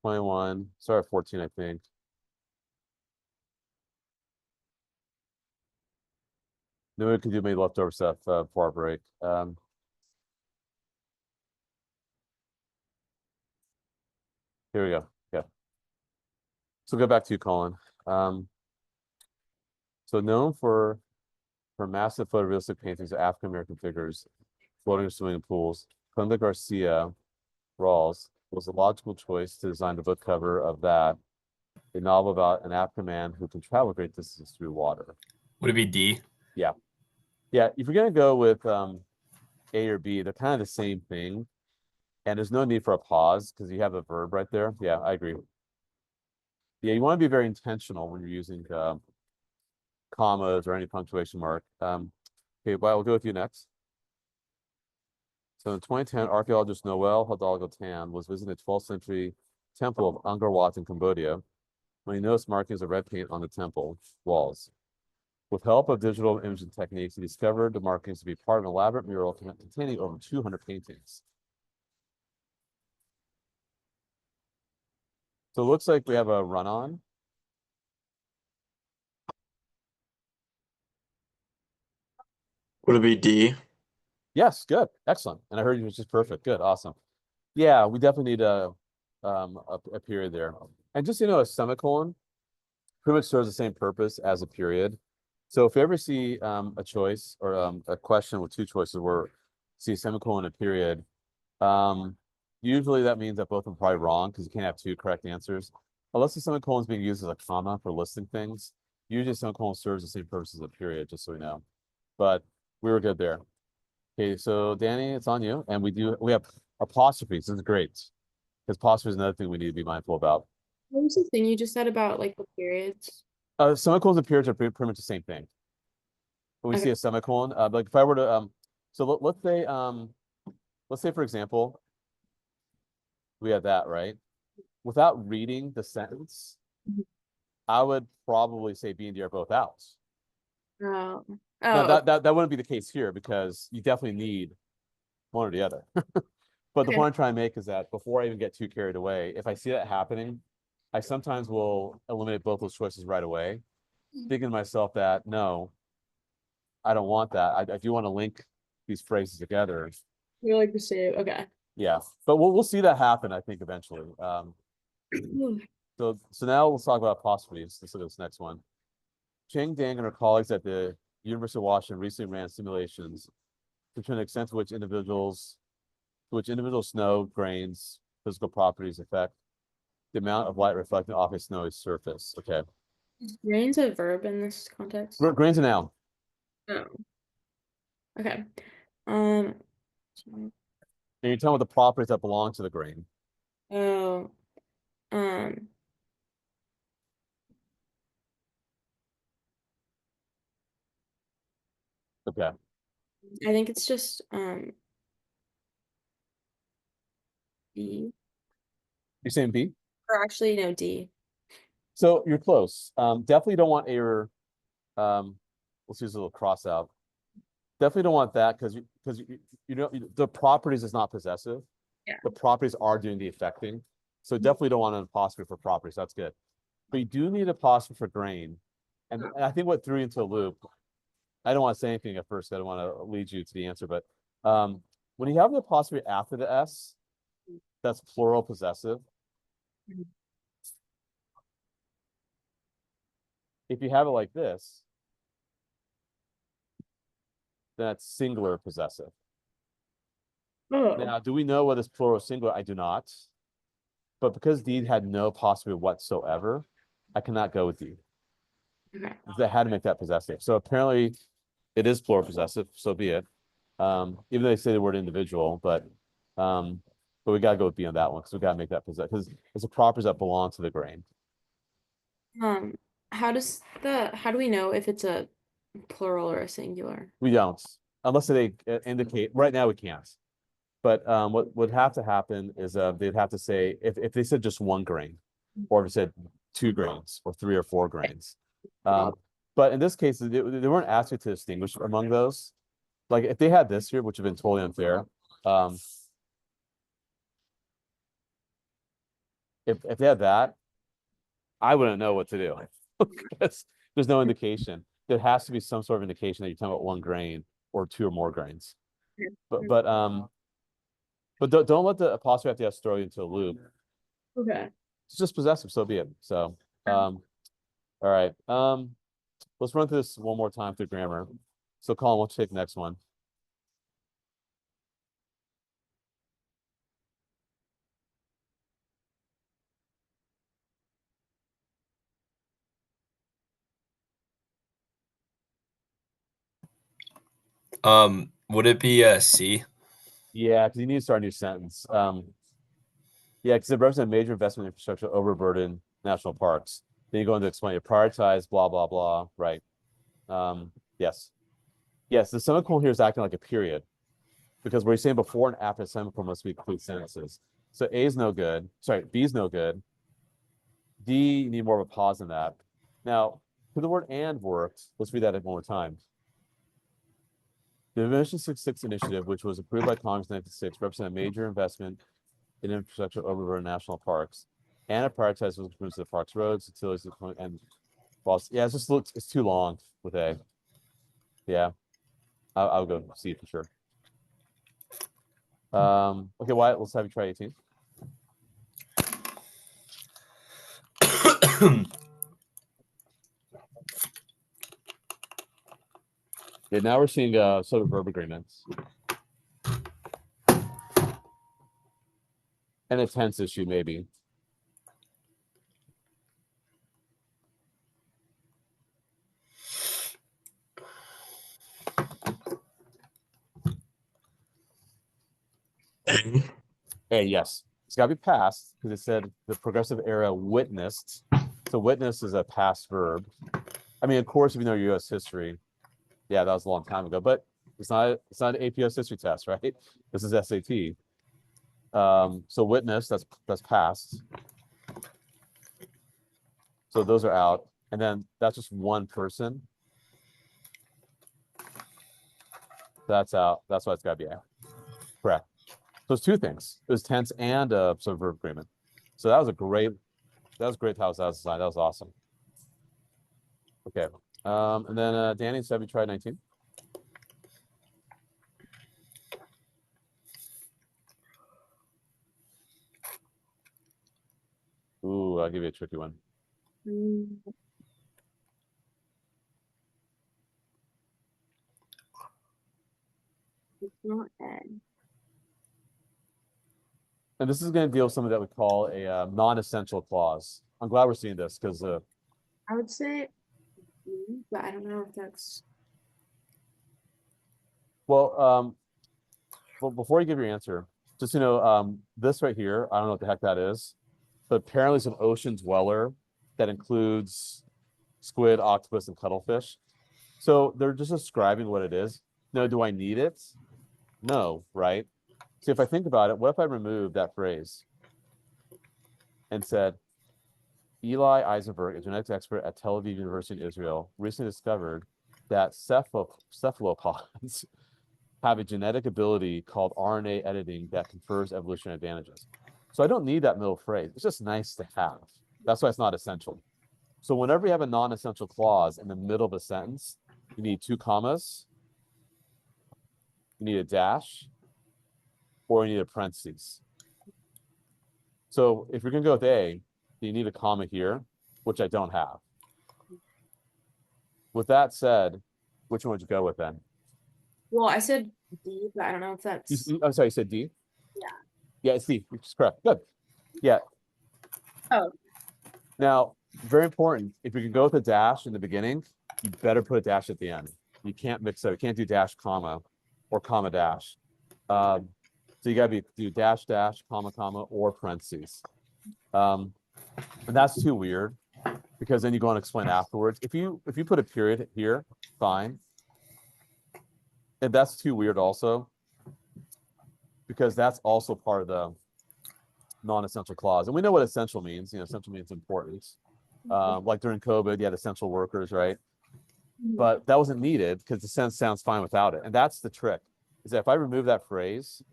21. Sorry, 14, I think. Then we can do maybe leftover stuff before our break. Here we go. Yeah. So go back to you, Colin. So known for massive photorealistic paintings of African American figures floating or swimming in pools, Conde Garcia Rawls was a logical choice to design the book cover of that, a novel about an African man who can travel great distances through water. Would it be D? Yeah. Yeah, if you're gonna go with A or B, they're kind of the same thing. And there's no need for a pause because you have the verb right there. Yeah, I agree. Yeah, you want to be very intentional when you're using commas or any punctuation mark. Okay, well, we'll go with you next. So in 2010, archaeologist Noel Hidalgo Tan was visiting the 12th century temple of Angkor Wat in Cambodia when he noticed markings of red paint on the temple walls. With help of digital imaging techniques, he discovered the markings to be part of an elaborate mural containing over 200 paintings. So it looks like we have a run-on. Would it be D? Yes, good, excellent. And I heard you was just perfect. Good, awesome. Yeah, we definitely need a period there. And just a semicolon pretty much serves the same purpose as a period. So if you ever see a choice or a question with two choices where see a semicolon and a period, usually that means that both of them are probably wrong because you can't have two correct answers. Unless the semicolon is being used as a comma for listing things, usually a semicolon serves the same purpose as a period, just so we know. But we were good there. Okay, so Danny, it's on you. And we have apostrophes. This is great. Because apostrophe is another thing we need to be mindful about. What was the thing you just said about like the periods? Semicolons and periods are pretty much the same thing. When we Okay. see a semicolon, like if I were to so let's say for example, we have that, right? Without reading the sentence, Mhm. I would probably say B and D are both out. Oh. Now Oh. that wouldn't be the case here because you definitely need one or the other. But the Okay. point I'm trying to make is that before I even get too carried away, if I see that happening, I sometimes will eliminate both those choices right away, thinking to myself that no, I don't want that. I do want to link these phrases together. You're like the same. Okay. Yeah, but we'll see that happen, I think, eventually. So now let's talk about apostrophes. Let's look at this next one. Cheng Dang and her colleagues at the University of Washington recently ran simulations to determine the extent to which individual snow grains physical properties affect the amount of light reflecting off a snowy surface. Okay, Rain's a verb in this context. grains a noun. Oh. Okay. Um. And you're telling what the properties that belong to the grain. Oh. Um. Okay, I think it's just B, you're saying B. or actually no, D. So you're close. Definitely don't want a. Let's use a little cross out. Definitely don't want that because the properties is not possessive. Yeah. The properties are doing the affecting. So definitely don't want an apostrophe for properties. That's good. But you do need an apostrophe for grain. And I think what threw you into a loop, I don't want to say anything at first. I don't want to lead you to the answer, but when you have the apostrophe after the S, that's plural possessive. Mhm. If you have it like this, then that's singular possessive. Oh. Now, do we know whether it's plural or singular? I do not. But because D had no apostrophe whatsoever, I cannot go with D. Okay. They had to make that possessive. So apparently it is plural possessive, so be it. Even though they say the word individual, but we gotta go with B on that one because we gotta make that possessive because it's the properties that belong to the grain. Um. How do we know if it's a plural or a singular? We don't, unless they indicate, right now we can't. But what would have to happen is they'd have to say, if they said just one grain, or if it said two grains, or three or four grains. But in this case, they weren't asking to distinguish among those. Like if they had this here, which would have been totally unfair. If they had that, I wouldn't know what to do. Because there's no indication. There has to be some sort of indication that you're talking about one grain or two or more grains. But don't let the apostrophe after the S throw you into a loop. Okay. It's just possessive, so be it. So all right. Let's run through this one more time through grammar. So Colin, we'll take the next one. Would it be C? Yeah, because you need to start a new sentence. Yeah, because it represents a major investment in infrastructure overburden national parks. Then you go into explain it, prioritize, blah, blah, blah, right? Yes. Yes, the semicolon here is acting like a period because we're saying before and after the semicolon must be complete sentences. So A is no good. Sorry, B is no good. D, you need more of a pause than that. Now, for the word and worked, let's read that one more time. The Mission 66 initiative, which was approved by Congress in 1996, represented a major investment in infrastructure over national parks, and it prioritizes improvements to the parks, roads, utilities, and well, yeah, it just looks it's too long with A. Yeah, I'll go C for sure. Okay, Wyatt, let's have you try 18. Yeah, now we're seeing sort of verb agreements. And a tense issue, maybe. A. A, yes. It's got to be past because it said the progressive era witnessed. So witness is a past verb. I mean, of course, if you know your U.S. history, yeah, that was a long time ago, but it's not an AP US history test, right? This is SAT. So witness, that's past. So those are out. And then that's just one person. That's out. That's why it's got to be out. Correct. So it's two things. It was tense and sort of verb agreement. So that was great how that was designed. That was awesome. Okay. And then Danny, so have you tried 19? Ooh, I'll give you a tricky one. It's not Ed. And this is going to deal with something that we call a non-essential clause. I'm glad we're seeing this because I would say, but I don't know if that's. well, before you give your answer, just this right here, I don't know what the heck that is, but apparently it's an ocean dweller that includes squid, octopus, and cuttlefish. So they're just describing what it is. No, do I need it? No, right? So if I think about it, what if I removed that phrase and said, Eli Eisenberg, a genetics expert at Tel Aviv University in Israel, recently discovered that cephalopods have a genetic ability called RNA editing that confers evolutionary advantages. So I don't need that middle phrase. It's just nice to have. That's why it's not essential. So whenever you have a non-essential clause in the middle of a sentence, you need 2 commas, you need a dash, or you need a parentheses. So if you're going to go with A, you need a comma here, which I don't have. With that said, which one would you go with then? Well, I said D, but I don't know if that's. I'm sorry, you said D? Yeah. Yeah, it's D, which is correct. Good. Yeah. Oh. Now, very important. If you can go with a dash in the beginning, you better put a dash at the end. You can't mix up. You can't do dash, comma, or comma dash. So you got to do dash, dash, comma, comma, or parentheses. And that's too weird because then you go on and explain afterwards. If you put a period here, fine. And that's too weird also because that's also part of the non-essential clause. And we know what essential means. Essential means important. Like during COVID, you had essential workers, right? But that wasn't needed because the sentence sounds fine without it. And that's the trick, is that if I remove that phrase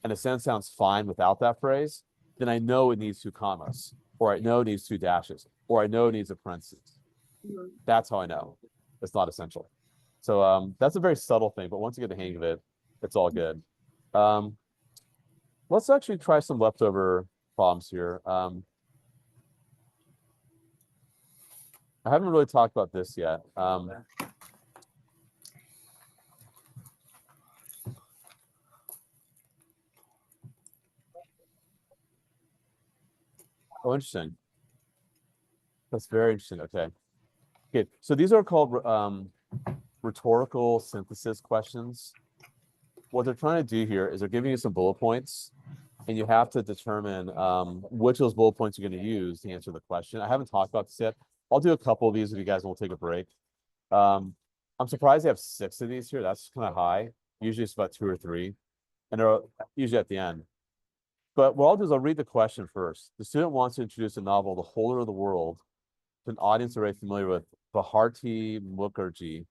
and the sentence sounds fine without that phrase, then I know it needs 2 commas, or I know it needs 2 dashes, or I know it needs a parenthesis. That's how I know it's not essential. So that's a very subtle thing, but once you get the hang of it, it's all good. Let's actually try some leftover problems here. I haven't really talked about this yet. Oh, interesting. That's very interesting. Okay. Okay. So these are called rhetorical synthesis questions. what they're trying to do here is they're giving you some bullet points, and you have to determine which of those bullet points you're going to use to answer the question. I haven't talked about this yet. I'll do a couple of these with you guys, and we'll take a break. I'm surprised they have 6 of these here. That's kind of high. Usually it's about 2 or 3, and they're usually at the end. But what I'll do is I'll read the question first. The student wants to introduce a novel, The Holder of the World, to an audience already familiar with Bharati Mukherjee.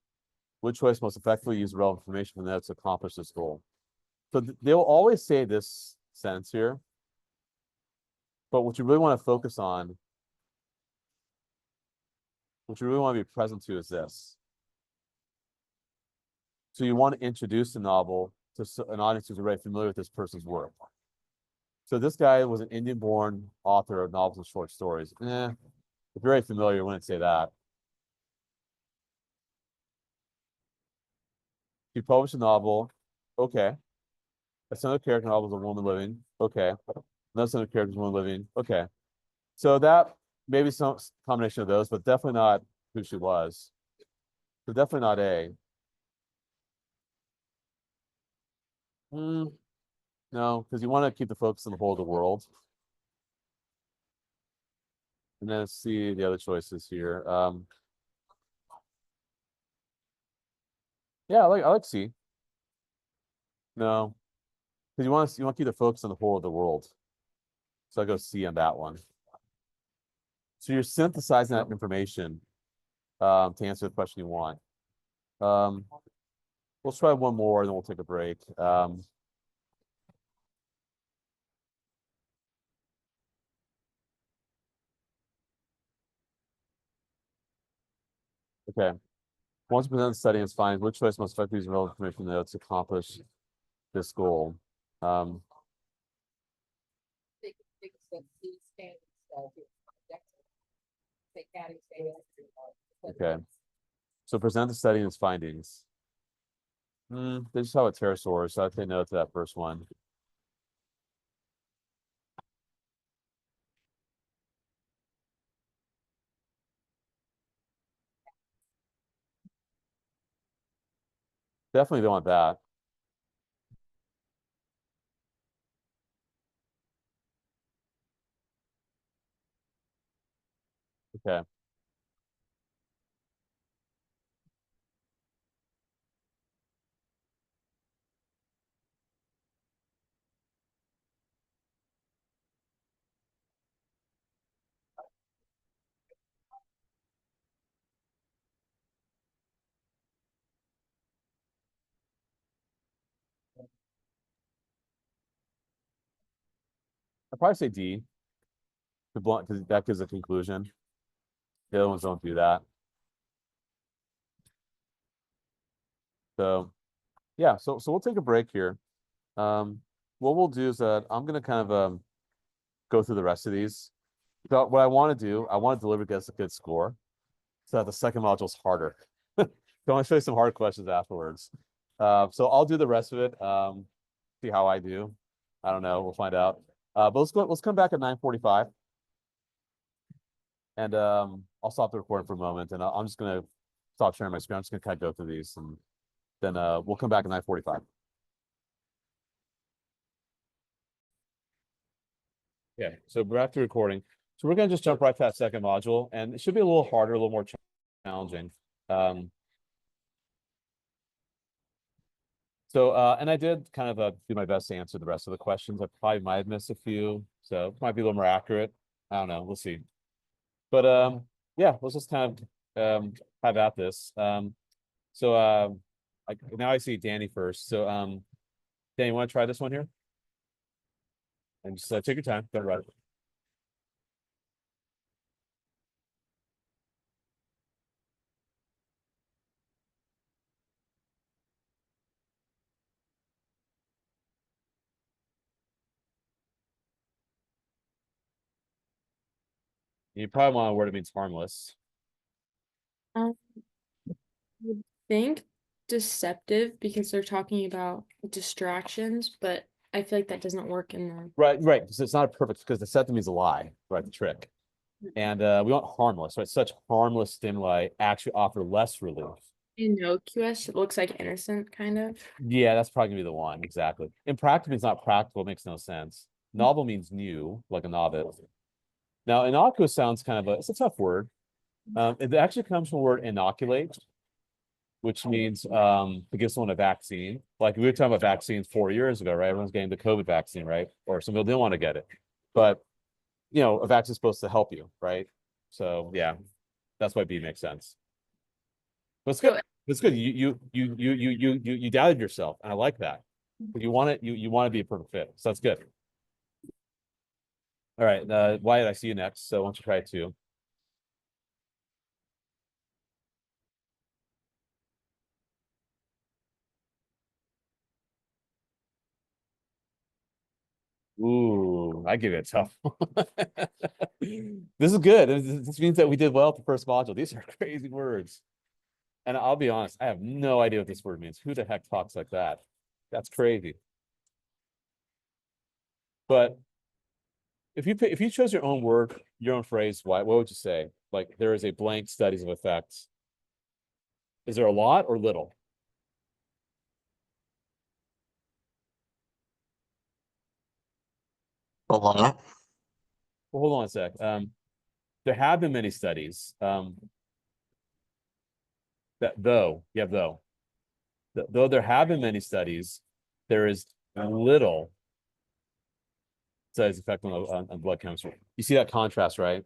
Which choice most effectively use relevant information from that to accomplish this goal? So they'll always say this sentence here, but what you really want to focus on, what you really want to be present to is this. So you want to introduce the novel to an audience who's already familiar with this person's work. So this guy was an Indian-born author of novels and short stories. If you're very familiar, you wouldn't say that. He published a novel. Okay. A central character novel is a woman living. Okay. Another central character is a woman living. Okay. So that maybe some combination of those, but definitely not who she was. So definitely not A. No, because you want to keep the focus on the whole of the world. And then let's see the other choices here. Yeah, I like C. No, because you want to keep the focus on the whole of the world. So I go C on that one. So you're synthesizing that information to answer the question you want. We'll try one more, and then we'll take a break. Okay. Once presented study is fine. Which choice most effectively use relevant information notes to accomplish this goal? Okay. So present the study and its findings. They just have a pterosaur, so I'd say no to that first one. Definitely don't want that. Okay. I'd probably say D. Because that gives a conclusion. The other ones don't do that. So yeah, so we'll take a break here. What we'll do is that I'm gonna kind of go through the rest of these. So what I want to do, I want to deliver against a good score, so that the second module is harder. So I want to show you some hard questions afterwards. So I'll do the rest of it. See how I do. I don't know. We'll find out. But let's come back at 9:45. And I'll stop the recording for a moment, and I'm just gonna stop sharing my screen. I'm just gonna kind of go through these, and then we'll come back at 9:45. Yeah, so we're back to recording. So we're gonna just jump right to that second module, and it should be a little harder, a little more challenging. And I did kind of do my best to answer the rest of the questions. I probably might have missed a few, so it might be a little more accurate. I don't know. We'll see. But yeah, let's just kind of have at this. Now I see Danny first. So Danny, you want to try this one here? And just take your time. Don't rush. You probably want a word that means harmless. I would think deceptive because they're talking about distractions, but I feel like that doesn't work in the Right. Because it's not a perfect, because deceptive means a lie, right? The trick. And we want harmless, right? Such harmless stimuli actually offer less relief Innocuous, it looks like innocent, kind of. Yeah, that's probably gonna be the one, exactly. Impractical is not practical, it makes no sense. Novel means new, like a novice. Now, innocuous sounds kind of it's a tough word. It actually comes from the word inoculate, which means to give someone a vaccine. Like we were talking about vaccines 4 years ago, right? Everyone's getting the COVID vaccine, right? Or some people didn't want to get it. But a vaccine is supposed to help you, right? So yeah, that's why B makes sense. But it's good. It's good. You doubted yourself, and I like that. But you want it. You want to be a perfect fit. So that's good. All right, Wyatt, I see you next. So why don't you try it too? Ooh, I give it a tough one. This is good. This means that we did well at the first module. These are crazy words. And I'll be honest, I have no idea what this word means. Who the heck talks like that? That's crazy. But if you chose your own word, your own phrase, what would you say? Like there is a blank studies of effects. Is there a lot or little? A lot. Well, hold on a sec. There have been many studies. That though, yeah, though there have been many studies, there is little studies effect on blood chemistry. You see that contrast, right?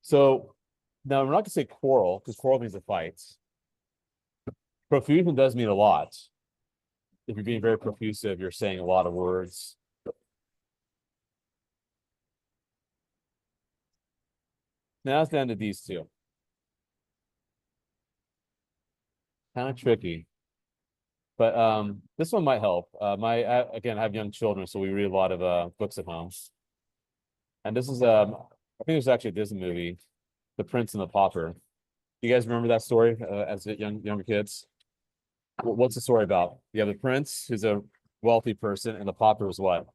So now we're not gonna say quarrel because quarrel means a fight. Profusion does mean a lot. If you're being very profusive, you're saying a lot of words. Now it's down to these two. Kind of tricky. But this one might help. Again, I have young children, so we read a lot of books at home. And this is I think it was actually a Disney movie, The Prince and the Pauper. You guys remember that story as younger kids? What's the story about? You have the prince, who's a wealthy person, and the pauper is what?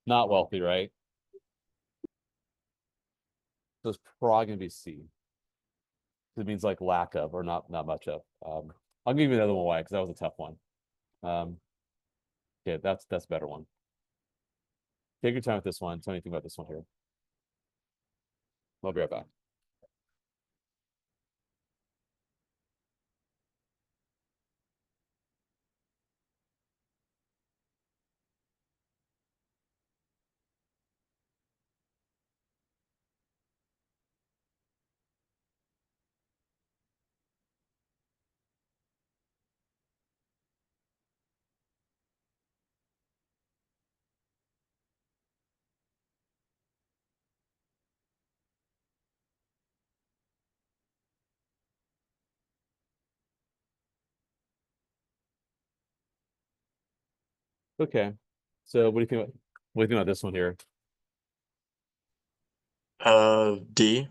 Not wealthy, right? So it's probably gonna be C. It means like lack of or not much of. I'll give you another one why, because that was a tough one. Okay, that's a better one. Take your time with this one. Tell me anything about this one here. I'll be right back. Okay. So what do you think what do you think about this one here? D.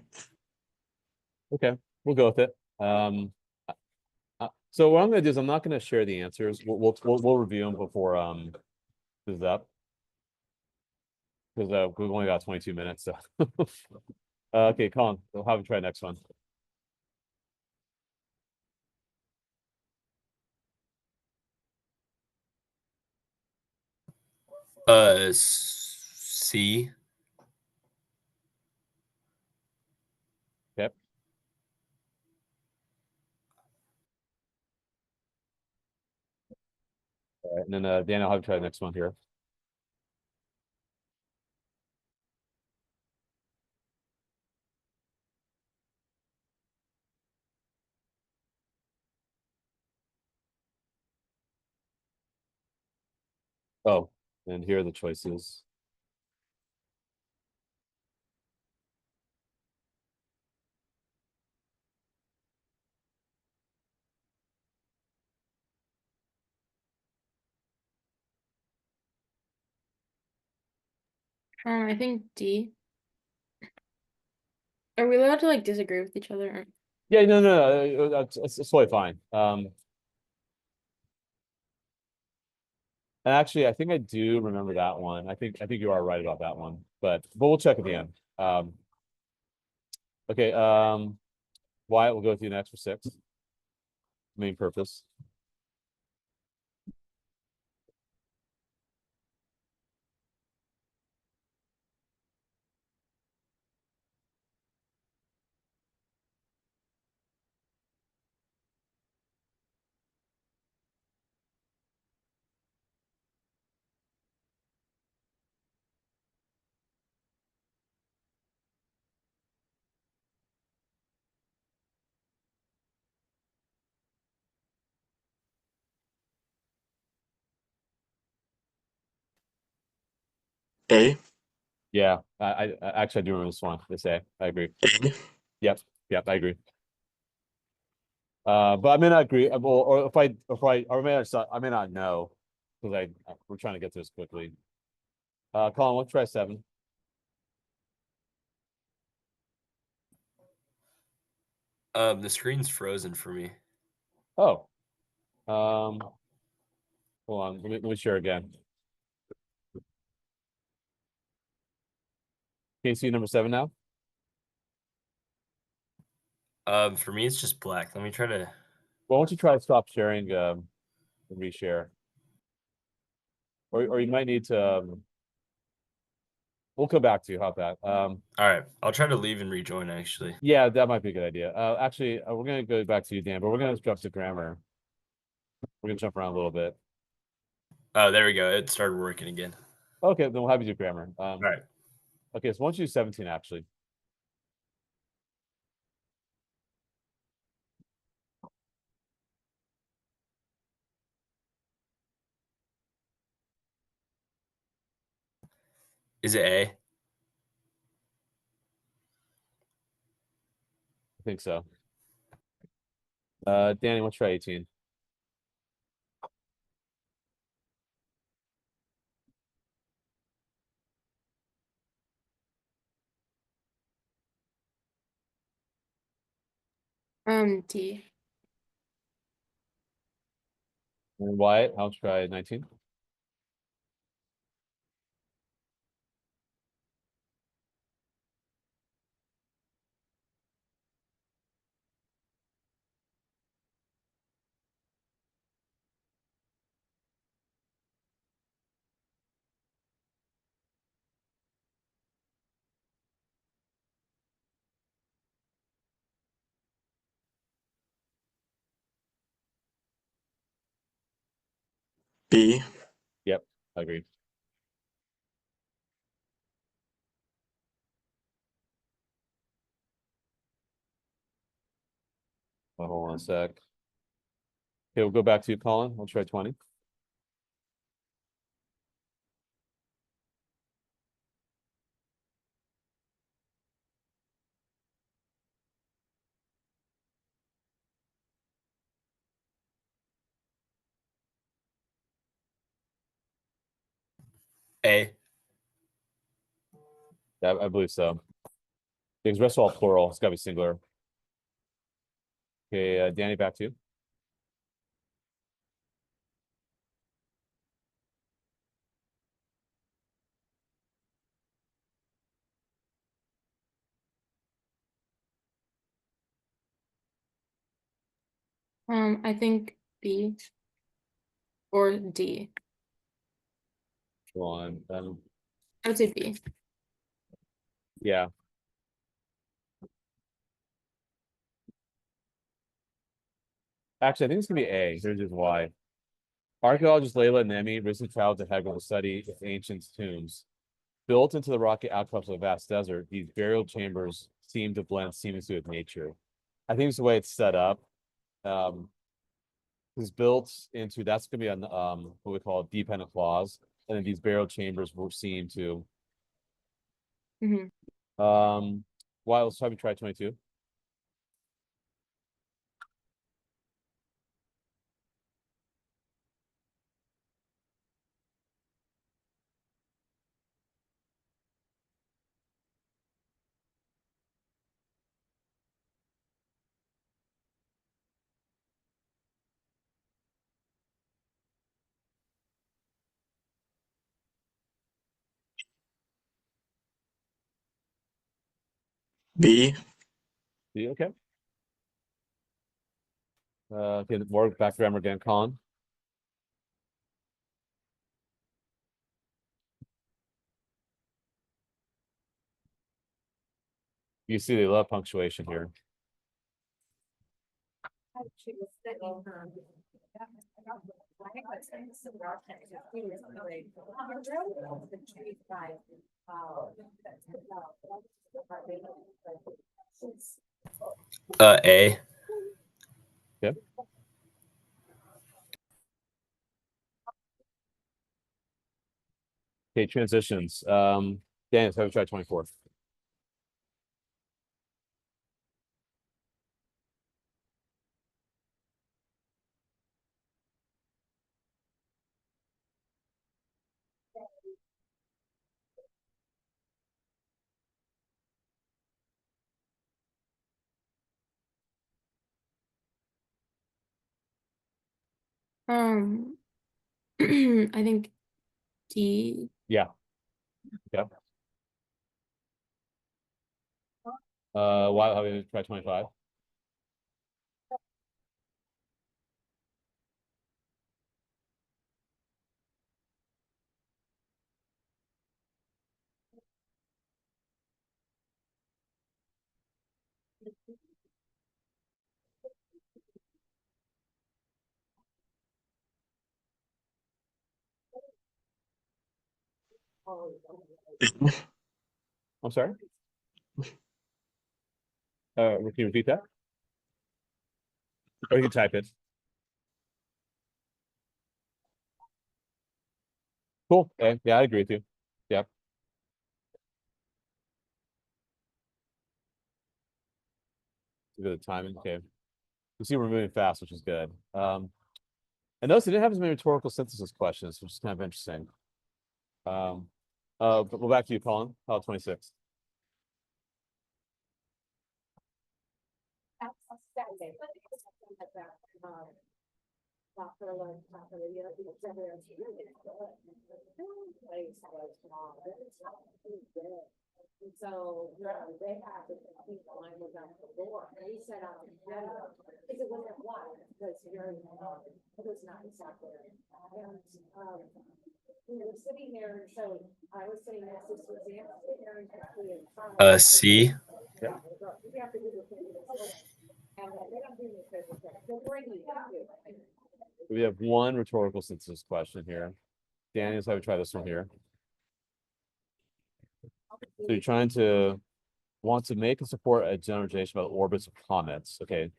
Okay, we'll go with it. So what I'm gonna do is I'm not gonna share the answers. We'll review them before this is up. Because we've only got 22 minutes. So okay, Colin, we'll have you try next one. C. Okay. All right, and then Dan, I'll have you try the next one here. Oh, and here are the choices. I think D. Are we allowed to like disagree with each other? Yeah, no, it's totally fine. And actually, I think I do remember that one. I think you are right about that one, but we'll check at the end. Okay. Wyatt will go with you next for 6. Main purpose. A. Yeah, I actually I do remember this one. This A. I agree. A. Yep, I agree. But I may not agree. Or if I may not know because we're trying to get to this quickly. Colin, let's try 7. The screen's frozen for me. Oh, hold on. Let me share again. Can you see number 7 now? For me, it's just black. Let me try to. Well, why don't you try to stop sharing and reshare? Or you might need to. We'll come back to you. How about that? All right, I'll try to leave and rejoin. Actually, Yeah, that might be a good idea. Actually, we're gonna go back to you, Dan, but we're gonna jump to grammar. We're gonna jump around a little bit. oh, there we go. It started working again. Okay, then we'll have you do grammar. All right, Okay, so why don't you do 17 actually? is it A? I think so. Danny, let's try 18. D. And Wyatt, I'll try 19. B. Yep, I agree. Hold on a sec. Okay, we'll go back to you, Colin. We'll try 20. A. Yeah, I believe so. Because rest all plural. It's gotta be singular. Okay, Danny, back to you. I think B or D. Go on. I would say B. Yeah. Actually, I think it's gonna be A. Here's just why. Archaeologist Layla Nemi recently traveled to Hegel to study its ancient tombs. Built into the rocky outcrops of a vast desert, these burial chambers seem to blend seamlessly with nature. I think it's the way it's set up. Is built into that's gonna be an what we call a dependent clause, and then these burial chambers will seem to why let's try 22. B. Okay. Okay, more back grammar again, Colin. You see, they love punctuation here. A. Okay, transitions. Daniel, have we tried 24? I think D. Yeah. Yeah. Why have we tried 25? In. I'm sorry. Can you repeat that? Or you can type it. Cool. Yeah, I agree with you. Yeah. Good at timing. Okay. You see, we're moving fast, which is good. And notice they didn't have as many rhetorical synthesis questions, which is kind of interesting. But we'll back to you, Colin. 26. And so, they had the people line was out the door, and he said out in general, because it wasn't one, because you're, it was not exactly. And, we were sitting there, and so I was sitting next to Suzanne, sitting there and actually in. C. Yeah. We have to do the thing. And they don't do this, they're bringing it. We have one rhetorical synthesis question here. Daniel's how we try this one here. So you're trying to want to make and support a generalization about orbits of comets. Okay.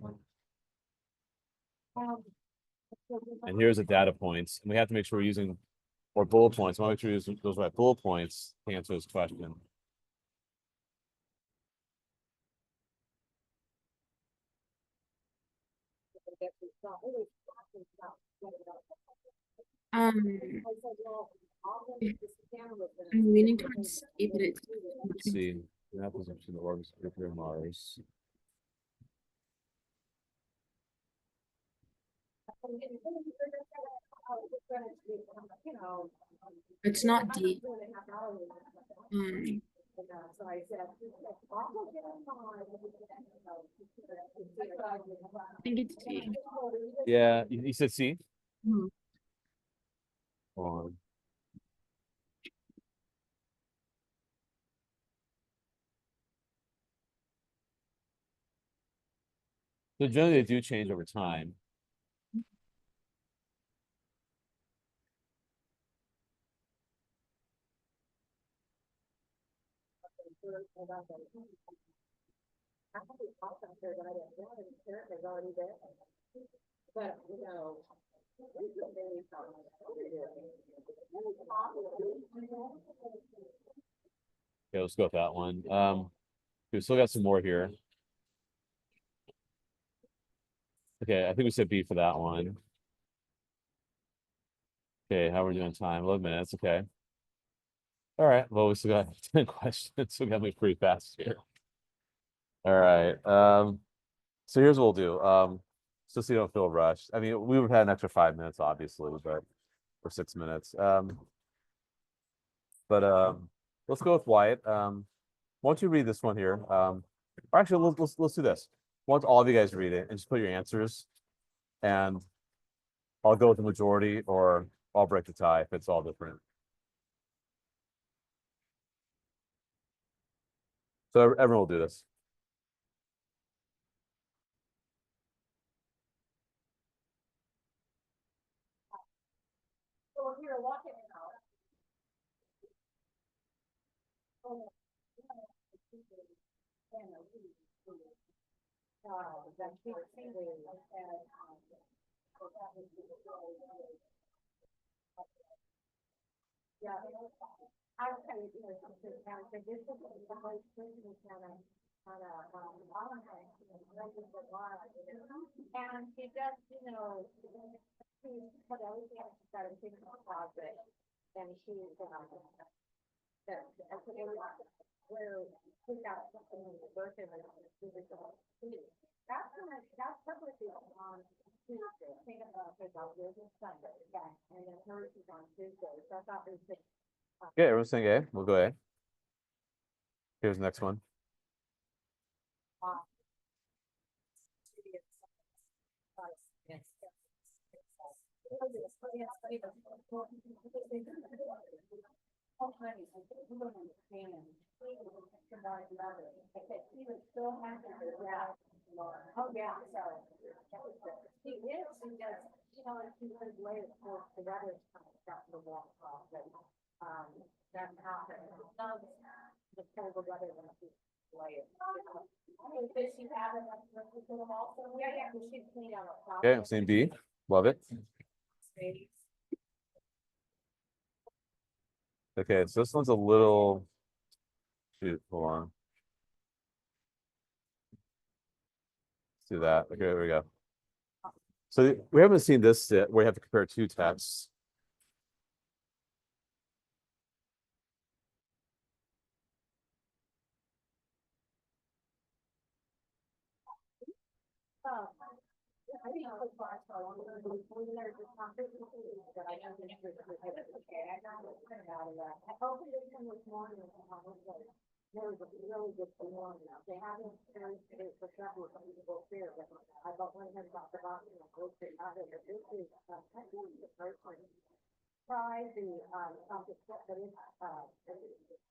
And here's the data points. And we have to make sure we're using or bullet points. I want to make sure you use those right bullet points to answer this question. I'm leaning towards C, but it's Let's see. That position the orbits of Jupiter and Mars. it's not D. I think it's D. Yeah, you said C? Mhm. On. So generally they do change over time. But, you know. Okay, let's go with that one. We still got some more here. Okay, I think we said B for that one. Okay, how are we doing time? 11 minutes. Okay. All right. Well, we still got 10 questions. So we got to move pretty fast here. All right. So here's what we'll do. So you don't feel rushed. I mean, we would have had an extra 5 minutes, obviously, but for 6 minutes. Let's go with Wyatt. Why don't you read this one here? Or actually, let's do this. Why don't all of you guys read it and just put your answers And I'll go with the majority, or I'll break the tie if it's all different. So everyone will do this. So here, walk it out. That keeps singing and, yeah, I was kind of, you know, something kind of, this is the most person kind of, and she just, you know, she put everything, she's got a big closet, and she's, that, where she got something in the birthday, and she was, that's when that's publicly on Tuesday, think about it, about this Sunday, yeah, and then hers is on Tuesday, so I thought it was just. Okay, everyone's saying A. We'll go A. Here's the next one. Oh, yeah, sorry. He is, he does, you know, if he was late for the weather, got the walk off, but, that happened. The terrible weather when he late. Does she have it with them also? Yeah, yeah, because she cleaned out. Okay, I'm saying B. Love it. Okay, so this one's a little. Shoot, hold on. Let's do that. Okay, there we go. So we haven't seen this yet. We have to compare two texts. I think so far, so long as we learn this conversation, that I know this is okay, I got it out of that. I hope this one was morning, there was a really good morning. They haven't experienced it for several people here, but I thought one of them talked about, you know, go straight out of it. This is, I think the first one. Try the, something that is,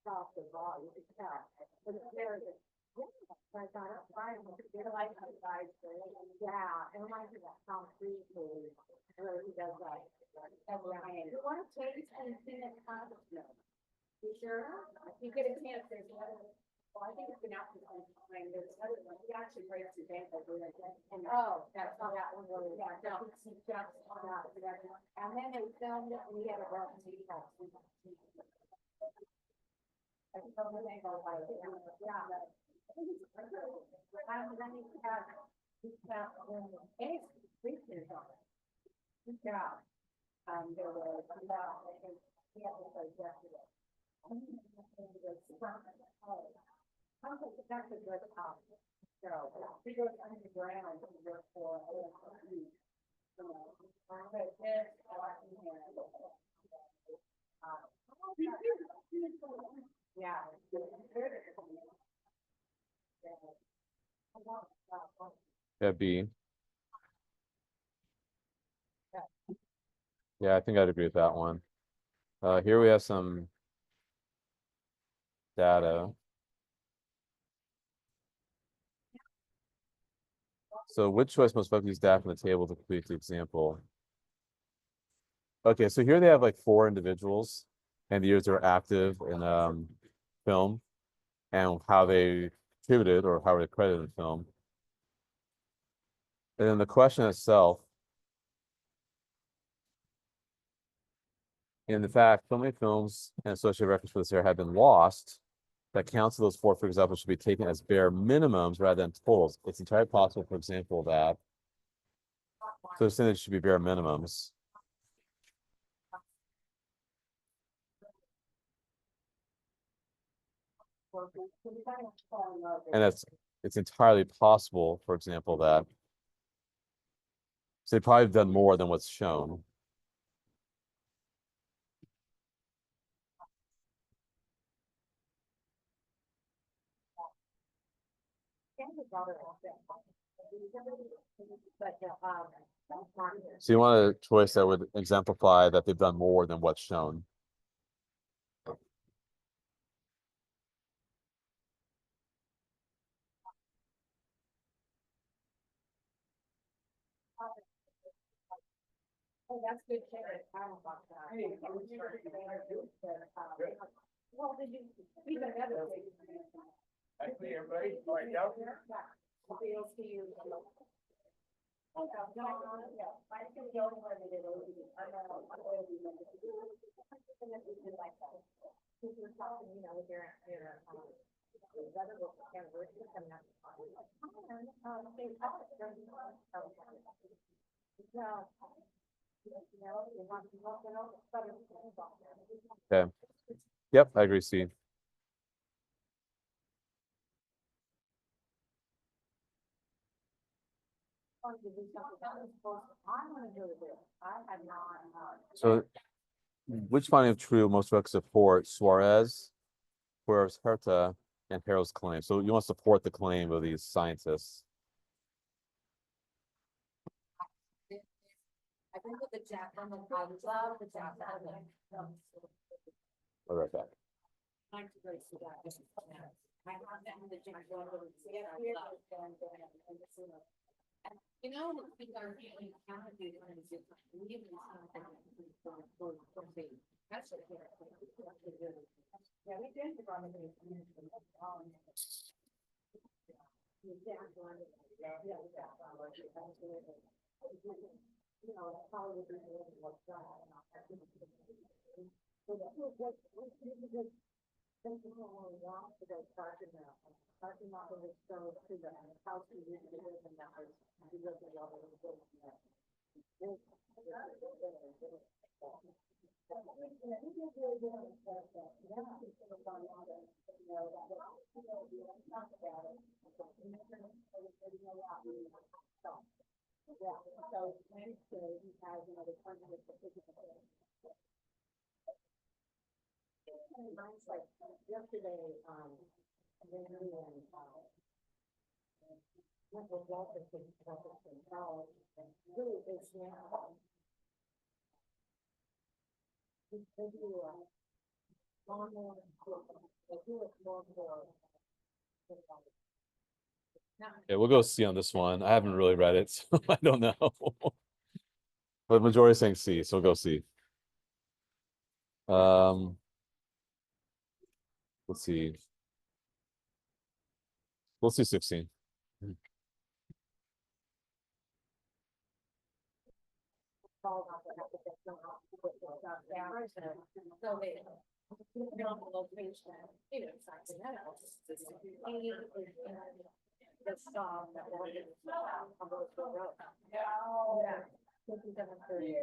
soft and raw, you can tell, but it's very good. I thought, fine, they're like, guys, yeah, and reminds me of that Tom Cruise movie, where he does like, you want to taste and see it consciousness? You sure? You get a chance, there's another, well, I think it's been out for some time, there's another one, he actually breaks his ankle doing it, and, oh, that's how that one really, yeah, no, he just on out, and then they filmed it, and he had a broken teeth. I think the ankle, yeah. And then he's got, any creatures on it. Yeah. There was, he had to say yesterday. That's a good option. So, he goes underground and work for a week. You know, but this, yeah. Yeah, B. Yeah, I think I'd agree with that one. Here we have some data. So which choice most likely is data from the table to complete the example? Okay, so here they have like 4 individuals and the years they were active in film and how they contributed or how they credited in film. And then the question itself, in the fact, so many films and associated records for this year have been lost, that counts of those 4, for example, should be taken as bare minimums rather than totals. It's entirely possible, for example, that so they're saying it should be bare minimums. And it's entirely possible, for example, that so they probably have done more than what's shown. But, So you want a choice that would exemplify that they've done more than what's shown. Oh, that's good. Well, did you, even better. Actually, everybody, right now. Okay. Yep, I agree, Steve. So which finding of true most folks support Suarez, Herta, and Harrow's claim? So you want to support the claim of these scientists. I think with the Jackson, I love the Jackson. I'll be right back. I have them in the Jackson. You know, we are really counting on the different. That's what yeah, we did the wrong thing. You know, probably what's that. So that was what thank you for all the walk to go parking lot. Parking lot was so to the house we used to live in that was. We lived in all the buildings there. Yeah, so Wednesday, he has another 20 minutes of physical therapy. Mine's like yesterday, Mary and, Michael Walker came to us in college, and who is now. They do, long more, they do it more for. Yeah, we'll go C on this one. I haven't really read it, so I don't know. But majority saying C, so we'll go C. Let's see. We'll see 16. So they. On the location, you know, it's like that. The song that was on the road. Yeah. 57:30.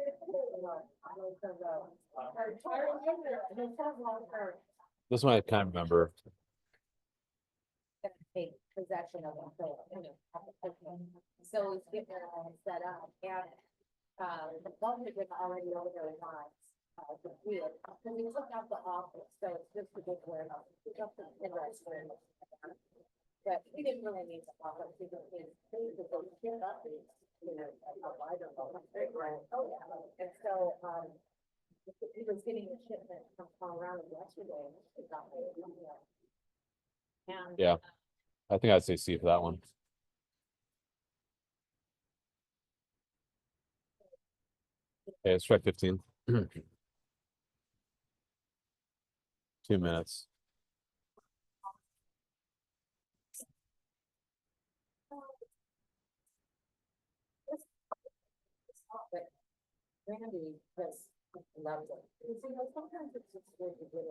This one I can't remember. Take possession of them, so, you know, so it's getting it all set up, and, the public was already over there in line. To do it, so we took out the office, so it's just a good word, took up the restroom. But he didn't really need the office, he just needed space to go get up, you know, I don't know, oh, yeah, and so, he was getting a shipment from Colorado yesterday. And Yeah, I think I'd say C for that one. Okay, let's try 15. 2 minutes. But Randy just loves it. Because, you know, sometimes it's just good to get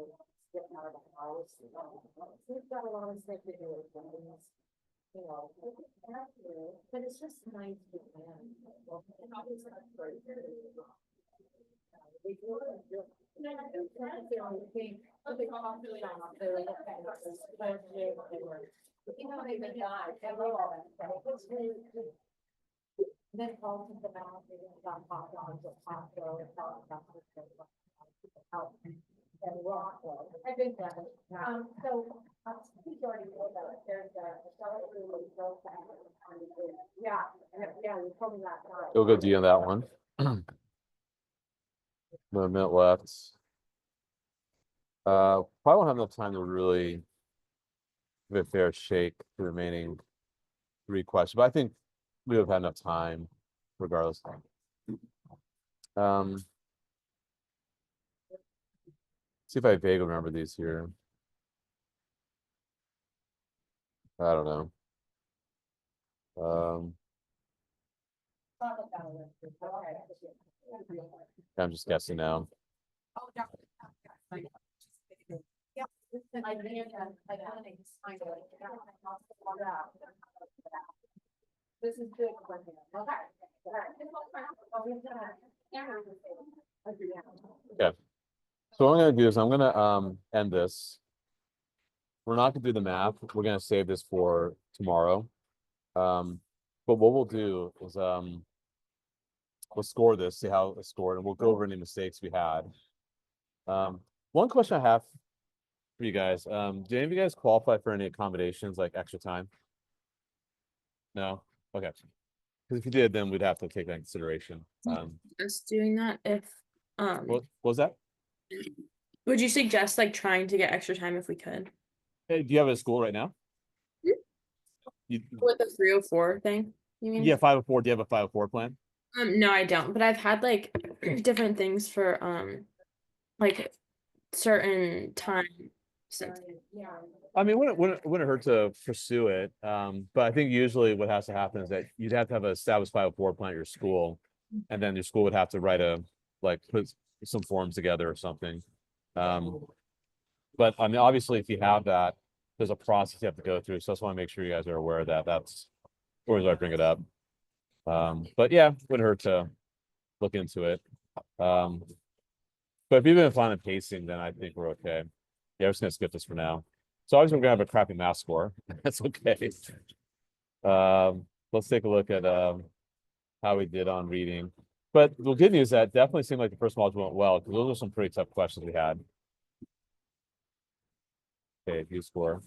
out of the house. He's got a lot of stuff to do with things, you know, but it's just nice to have. They do it. Sometimes they're on the big coffee shop, they're like, you know, they die, I love all that stuff. It's really good. Then all of the out, they got hot dogs or hot dogs and out and rock. I think that, so, he's already know that there's a, yeah, we told me last night. We'll go D on that one. Another minute left. Probably won't have enough time to really give a fair shake the remaining 3 questions, but I think we have had enough time regardless. See if I vaguely remember these here. I don't know. I'm just guessing now. This is good. Okay. So what I'm gonna do is I'm gonna end this. We're not gonna do the math. We're gonna save this for tomorrow. But what we'll do is we'll score this, see how it scored, and we'll go over any mistakes we had. One question I have for you guys, do any of you guys qualify for any accommodations like extra time? No? Okay. Because if you did, then we'd have to take that into consideration. Just doing that if What was that? would you suggest like trying to get extra time if we could? Hey, do you have it at school right now? You, With the 304 thing, you mean? yeah, 504. Do you have a 504 plan? No, I don't, but I've had like different things for like certain time. I mean, wouldn't hurt to pursue it. But I think usually what has to happen is that you'd have to have an established 504 plan at your school, and then your school would have to write put some forms together or something. But I mean, obviously, if you have that, there's a process you have to go through. So I just want to make sure you guys are aware of that. That's always why I bring it up. But yeah, wouldn't hurt to look into it. But if you've been fine at pacing, then I think we're okay. Yeah, we're just gonna skip this for now. So obviously we're gonna have a crappy math score. That's okay. Let's take a look at how we did on reading. But the good news is that definitely seemed like the first module went well, because those are some pretty tough questions we had. Okay, view score.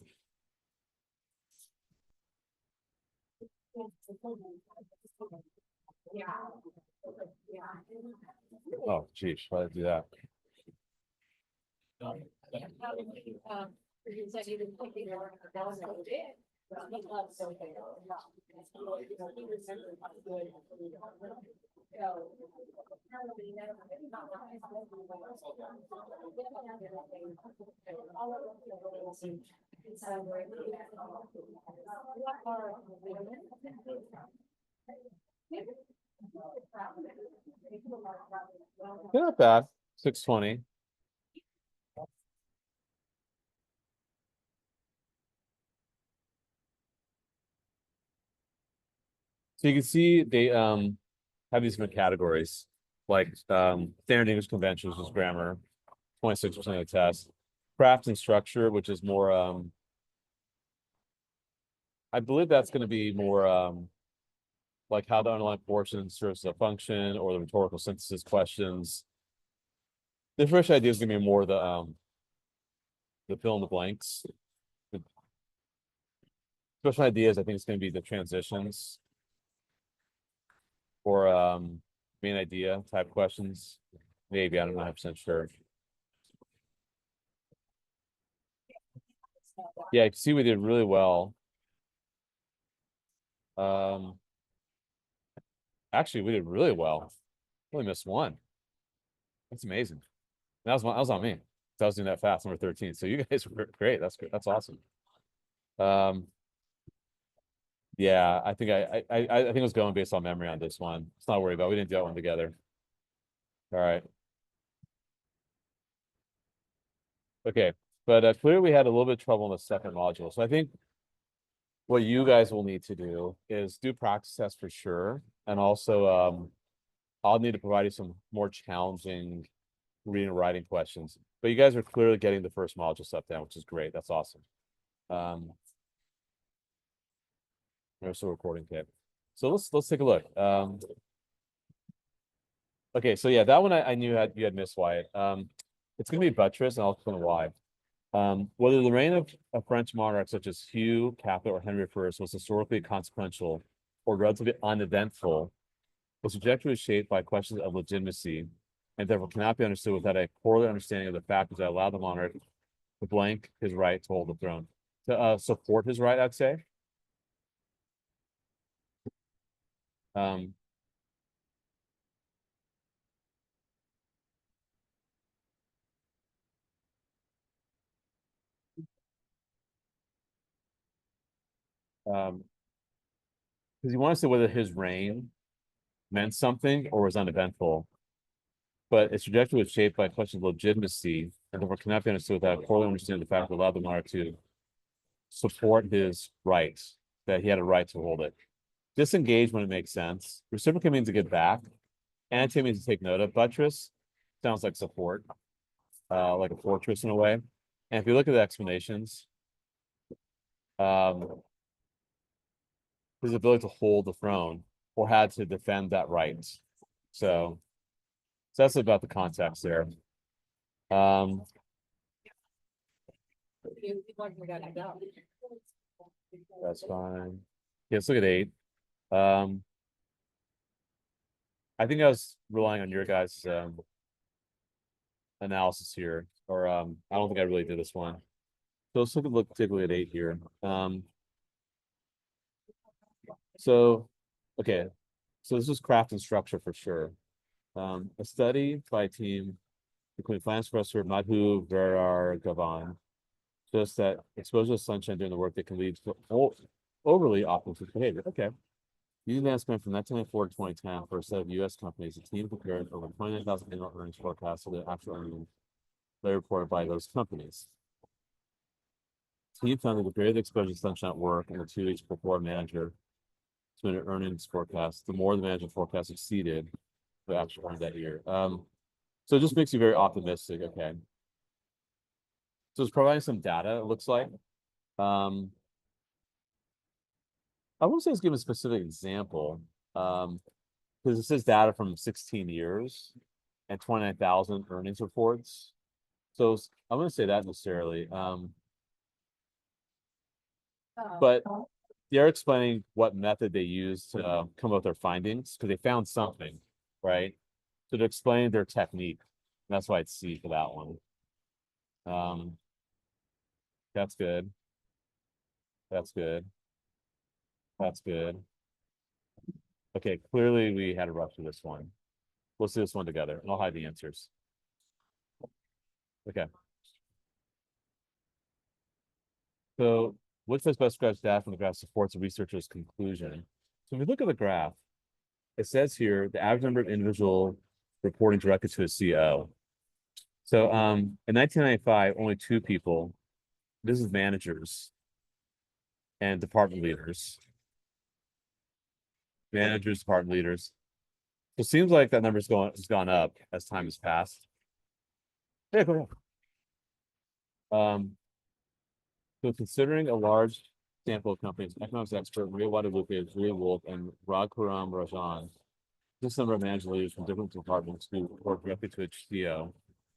Oh, geez, why did I do that? Yeah, not bad. 620. So you can see they have these different categories, like standard English conventions was grammar, 26% of the test. Craft and structure, which is more I believe that's going to be more like how the underlying portion serves a function, or the rhetorical synthesis questions. The first idea is going to be more the fill in the blanks. The special ideas, I think it's going to be the transitions, or main idea type questions. Maybe, I'm not 100% sure. Yeah, you can see we did really well. Actually, we did really well. Only missed one. That's amazing. That was on me. So I was doing that fast, number 13. So you guys were great. That's good. That's awesome. Yeah, I think I think it was going based on memory on this one. It's not worried about. We didn't do that one together. All right. Okay, but clearly we had a little bit of trouble in the second module. So I think what you guys will need to do is do practice tests for sure, and also I'll need to provide you some more challenging reading and writing questions. But you guys are clearly getting the first module stuff down, which is great. That's awesome. There's a recording tape. So let's take a look. Okay, so yeah, that one I knew you had missed, Wyatt. It's gonna be buttress, and I'll explain why. Whether the reign of a French monarch such as Hugh Capet or Henry I was historically consequential or relatively uneventful The trajectory is shaped by questions of legitimacy and therefore cannot be understood without a poorly understanding of the factors that allow the monarch to blank his right to hold the throne. To support his right, I'd say. Um, because you want to say whether his reign meant something or was uneventful, but its trajectory was shaped by a question of legitimacy and therefore cannot be understood without poorly understanding the fact that allowed the monarch to support his right, that he had a right to hold it. Disengage when it makes sense. Reciprocate means to give back. Annotate means to take note of. Buttress sounds like support, like a fortress in a way. And if you look at the explanations, his ability to hold the throne or had to defend that right. So that's about the context there. That's fine. Yeah, let's look at 8. I think I was relying on your guys' analysis here, or I don't think I really did this one. So let's look particularly at 8 here. So okay, so this is craft and structure for sure. A study by a team including finance professor Madhu Verar Gavan shows that exposure to sunshine during the workday can lead to overly optimistic behavior. Okay. Using the estimate from 1994 to 2010 for a set of U.S. companies, the team prepared over 29,000 annual earnings forecasts of the actual earnings they reported by those companies. The team found that the greater the exposure to sunshine at work in the 2 weeks before a manager to an earnings forecast, the more the manager forecast exceeded the actual earnings that year. So it just makes you very optimistic. Okay. So it's providing some data, it looks like. I won't say it's giving a specific example, because it says data from 16 years and 29,000 earnings reports. So I'm going to say that necessarily. But they're explaining what method they use to come up with their findings because they found something, right? So to explain their technique. That's why it's C for that one. That's good. That's good. That's good. Okay, clearly we had a rush for this one. We'll see this one together, and I'll hide the answers. Okay. So which best describes data from the graph supports the researcher's conclusion? So if we look at the graph, it says here the average number of individual reporting directly to a CO. So in 1995, only 2 people, this is managers and department leaders. Managers, department leaders. So it seems like that number's has gone up as time has passed. Yeah, go ahead. So considering a large sample of companies, economics expert Maria Guadalupe, Julia Wolf, and Raghuram Rajan, this number of management leaders from different departments who report directly to a CEO.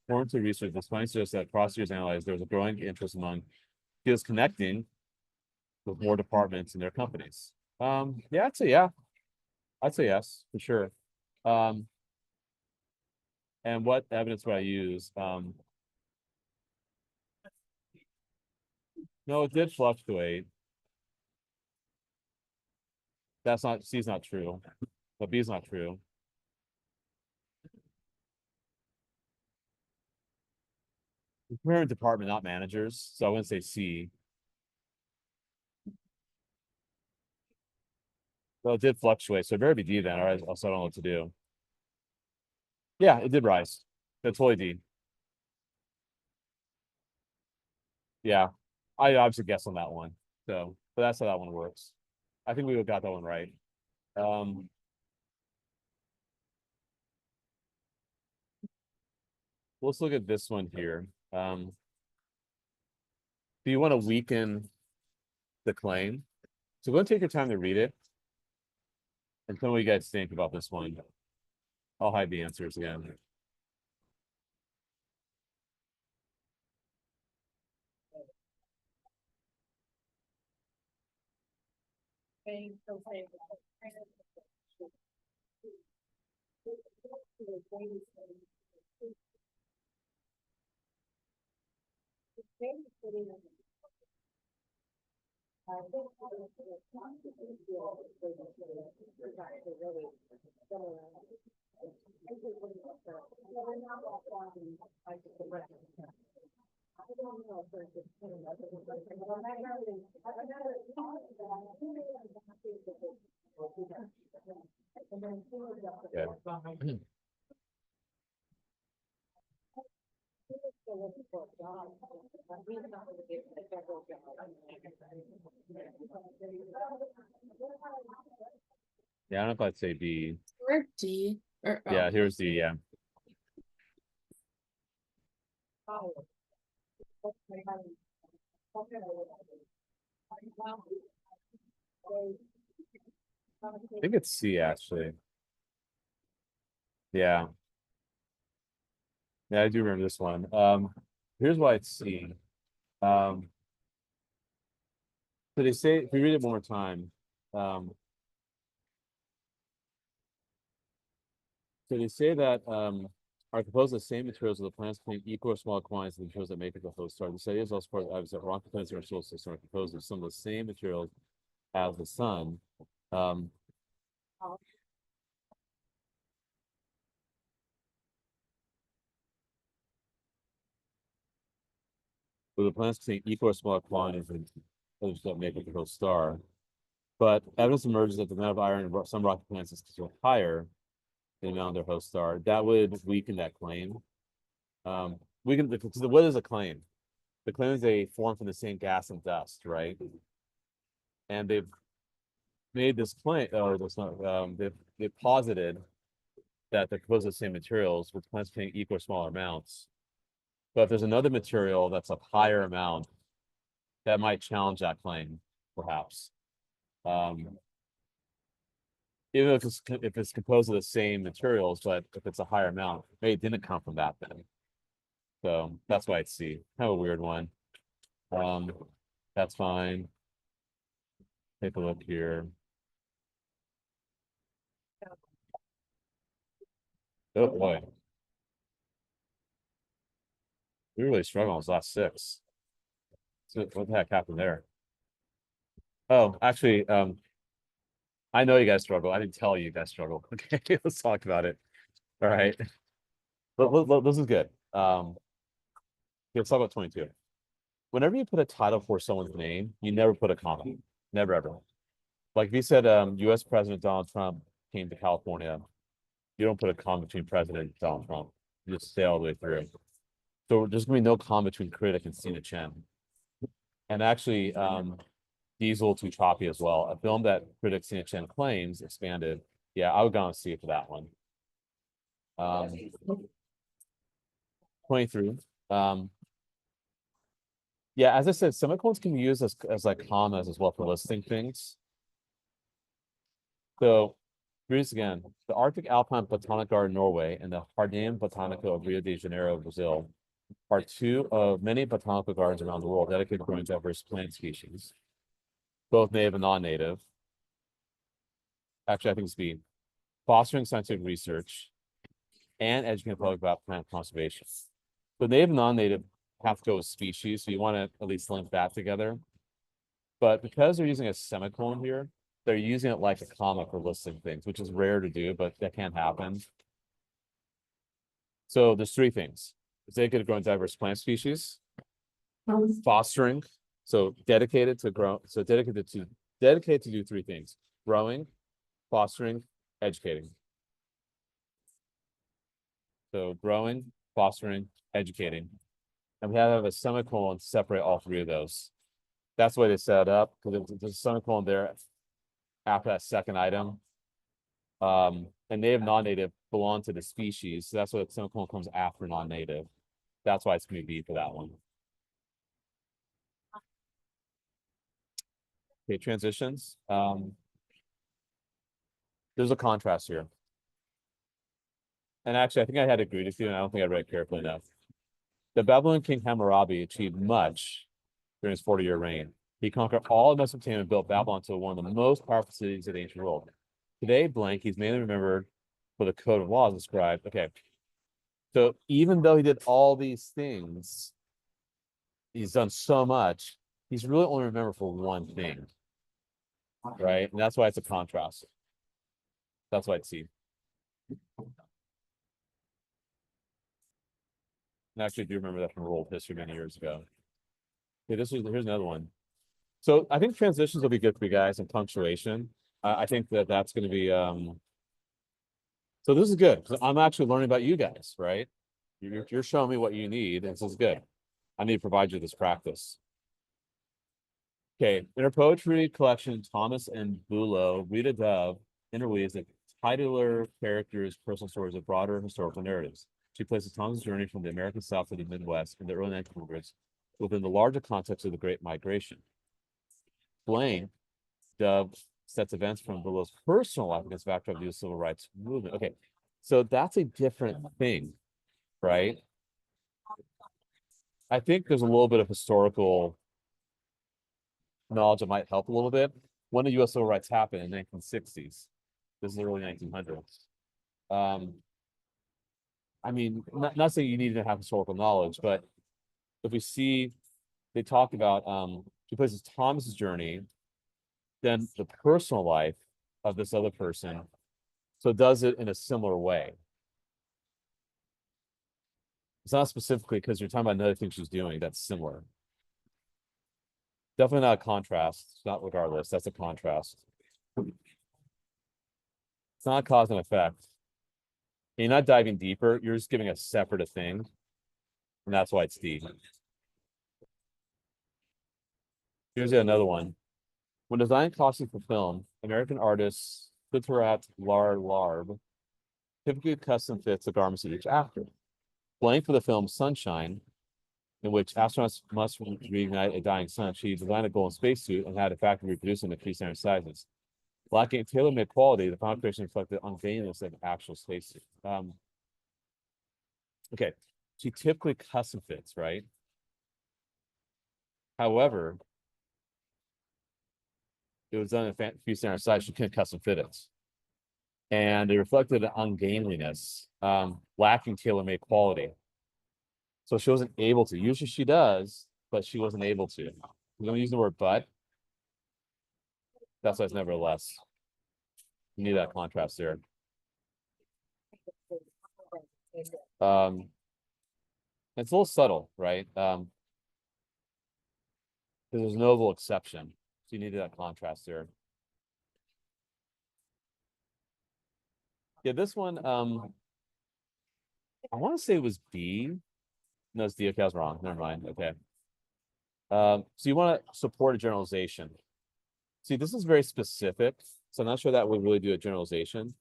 According to research, this finding suggests that prosecutors analyzed there was a growing interest among CEOs connecting with more departments in their companies. Yeah, I'd say yeah. I'd say yes, for sure. And what evidence would I use? No, it did fluctuate. That's not, C is not true, but B is not true. We're in department, not managers, so I wouldn't say C. Well, it did fluctuate, so it better be D then, or else I don't know what to do. Yeah, it did rise. That's totally D. Yeah, I obviously guessed on that one. So, but that's how that one works. I think we would got that one right. Let's look at this one here. Do you want to weaken the claim? So go and take your time to read it. And tell me what you guys think about this one. I'll hide the answers again. Yeah. Yeah, I don't know if I'd say B. Or D. Or Yeah, oh. here's the, yeah. I think it's C actually. Yeah. Yeah, I do remember this one. Here's why it's C. So they say, if we read it one more time, so they say that are composed of the same materials of the plants contain equal or small quantities of the materials that make up the host star. The study is also part of that rock plants in our solar system are composed of some of the same materials as the sun. But the plants contain equal or smaller quantities of others that make up the host star. But evidence emerges that the amount of iron in some rocky plants is considerably higher than the amount of their host star. That would weaken that claim. What is a claim? The claim is they form from the same gas and dust, right? And they've made this claim, or that's not, they've posited that they're composed of the same materials, with plants containing equal or smaller amounts. But if there's another material that's a higher amount, that might challenge that claim, perhaps. Even if it's composed of the same materials, but if it's a higher amount, maybe it didn't come from that then. So that's why it's C. Kind of a weird one. That's fine. Take a look here. Oh boy. We really struggled on those last six. So what the heck happened there? Oh, actually, I know you guys struggle. I didn't tell you guys struggle. Okay, let's talk about it. All right. This is good. Let's talk about 22. Whenever you put a title for someone's name, you never put a comma. Never ever. Like if you said US President Donald Trump came to California, you don't put a comma between President Donald Trump. You just stay all the way through. So there's gonna be no comma between critic and Cena Chen. And actually, Diesel Too Choppy as well. A film that critic Cena Chen claims expanded. Yeah, I would go and see it for that one. 23. Yeah, as I said, semicolons can be used as like commas as well for listing things. So here's again, the Arctic Alpine Botanic Garden, Norway, and the Jardim Botanico of Rio de Janeiro, Brazil, are two of many botanical gardens around the world dedicated to growing diverse plant species, both native and non-native. Actually, I think it's B, fostering scientific research and educating the public about plant conservation. So native and non-native have to go with species, so you want to at least link that together. But because they're using a semicolon here, they're using it like a comma for listing things, which is rare to do, but that can happen. So there's three things. It's dedicated to growing diverse plant species, fostering, so dedicated to grow, so dedicated to do three things: growing, fostering, educating. So growing, fostering, educating. And we have a semicolon to separate all three of those. That's why they set it up, because there's a semicolon there after that second item. And native, non-native belong to the species. So that's why the semicolon comes after non-native. That's why it's going to be for that one. Okay, transitions. There's a contrast here. And actually, I think I had agreed with you, and I don't think I read carefully enough. The Babylonian king Hammurabi achieved much during his 40-year reign. He conquered all of Mesopotamia and built Babylon to one of the most powerful cities of the ancient world. Today, blank, he's mainly remembered for the code of laws described. Okay. So even though he did all these things, he's done so much, he's really only remembered for one thing. Right? And that's why it's a contrast. That's why it's C. And actually, I do remember that from world history many years ago. Okay, here's another one. So I think transitions will be good for you guys and punctuation. I think that that's going to be so this is good. I'm actually learning about you guys, right? You're showing me what you need, and this is good. I need to provide you this practice. Okay, in her poetry collection, Thomas and Bulow, Rita Dove interweaves the titular characters' personal stories with broader historical narratives. She places Thomas' journey from the American South to the Midwest in the early 1900s within the larger context of the Great Migration. Blaine Dove sets events from Bulow's personal life against the backdrop of the civil rights movement. Okay, so that's a different thing, right? I think there's a little bit of historical knowledge that might help a little bit. When the U.S. civil rights happened in the 1960s, this is the early 1900s. I mean, not saying you need to have historical knowledge, but if we see, they talk about she places Thomas's journey, then the personal life of this other person. So it does it in a similar way. It's not specifically because you're talking about another thing she's doing that's similar. Definitely not a contrast. It's not regardless. That's a contrast. It's not cause and effect. You're not diving deeper. You're just giving a separate thing. And that's why it's D. Here's another one. When designing costumes for film, American artists Fitrat Larb typically custom fits the garments of each actor. Blank for the film Sunshine, in which astronauts must reignite a dying sun, she designed a golden spacesuit and had a factory reproduce them in 3 standard sizes. Lacking tailor-made quality, the final creation reflected the unveilingness of actual spacesuit. Okay, she typically custom fits, right? However, it was done in a few standard sizes. She couldn't custom fit it, and it reflected an ungainliness, lacking tailor-made quality. So she wasn't able to. Usually she does, but she wasn't able to. I'm going to use the word but. That's why it's nevertheless. You need that contrast there. It's a little subtle, right? There's a notable exception. So you need that contrast there. Yeah, this one, I want to say it was B. No, it's D. Okay, I was wrong. Never mind. Okay. So you want to support a generalization. See, this is very specific, so I'm not sure that would really do a generalization.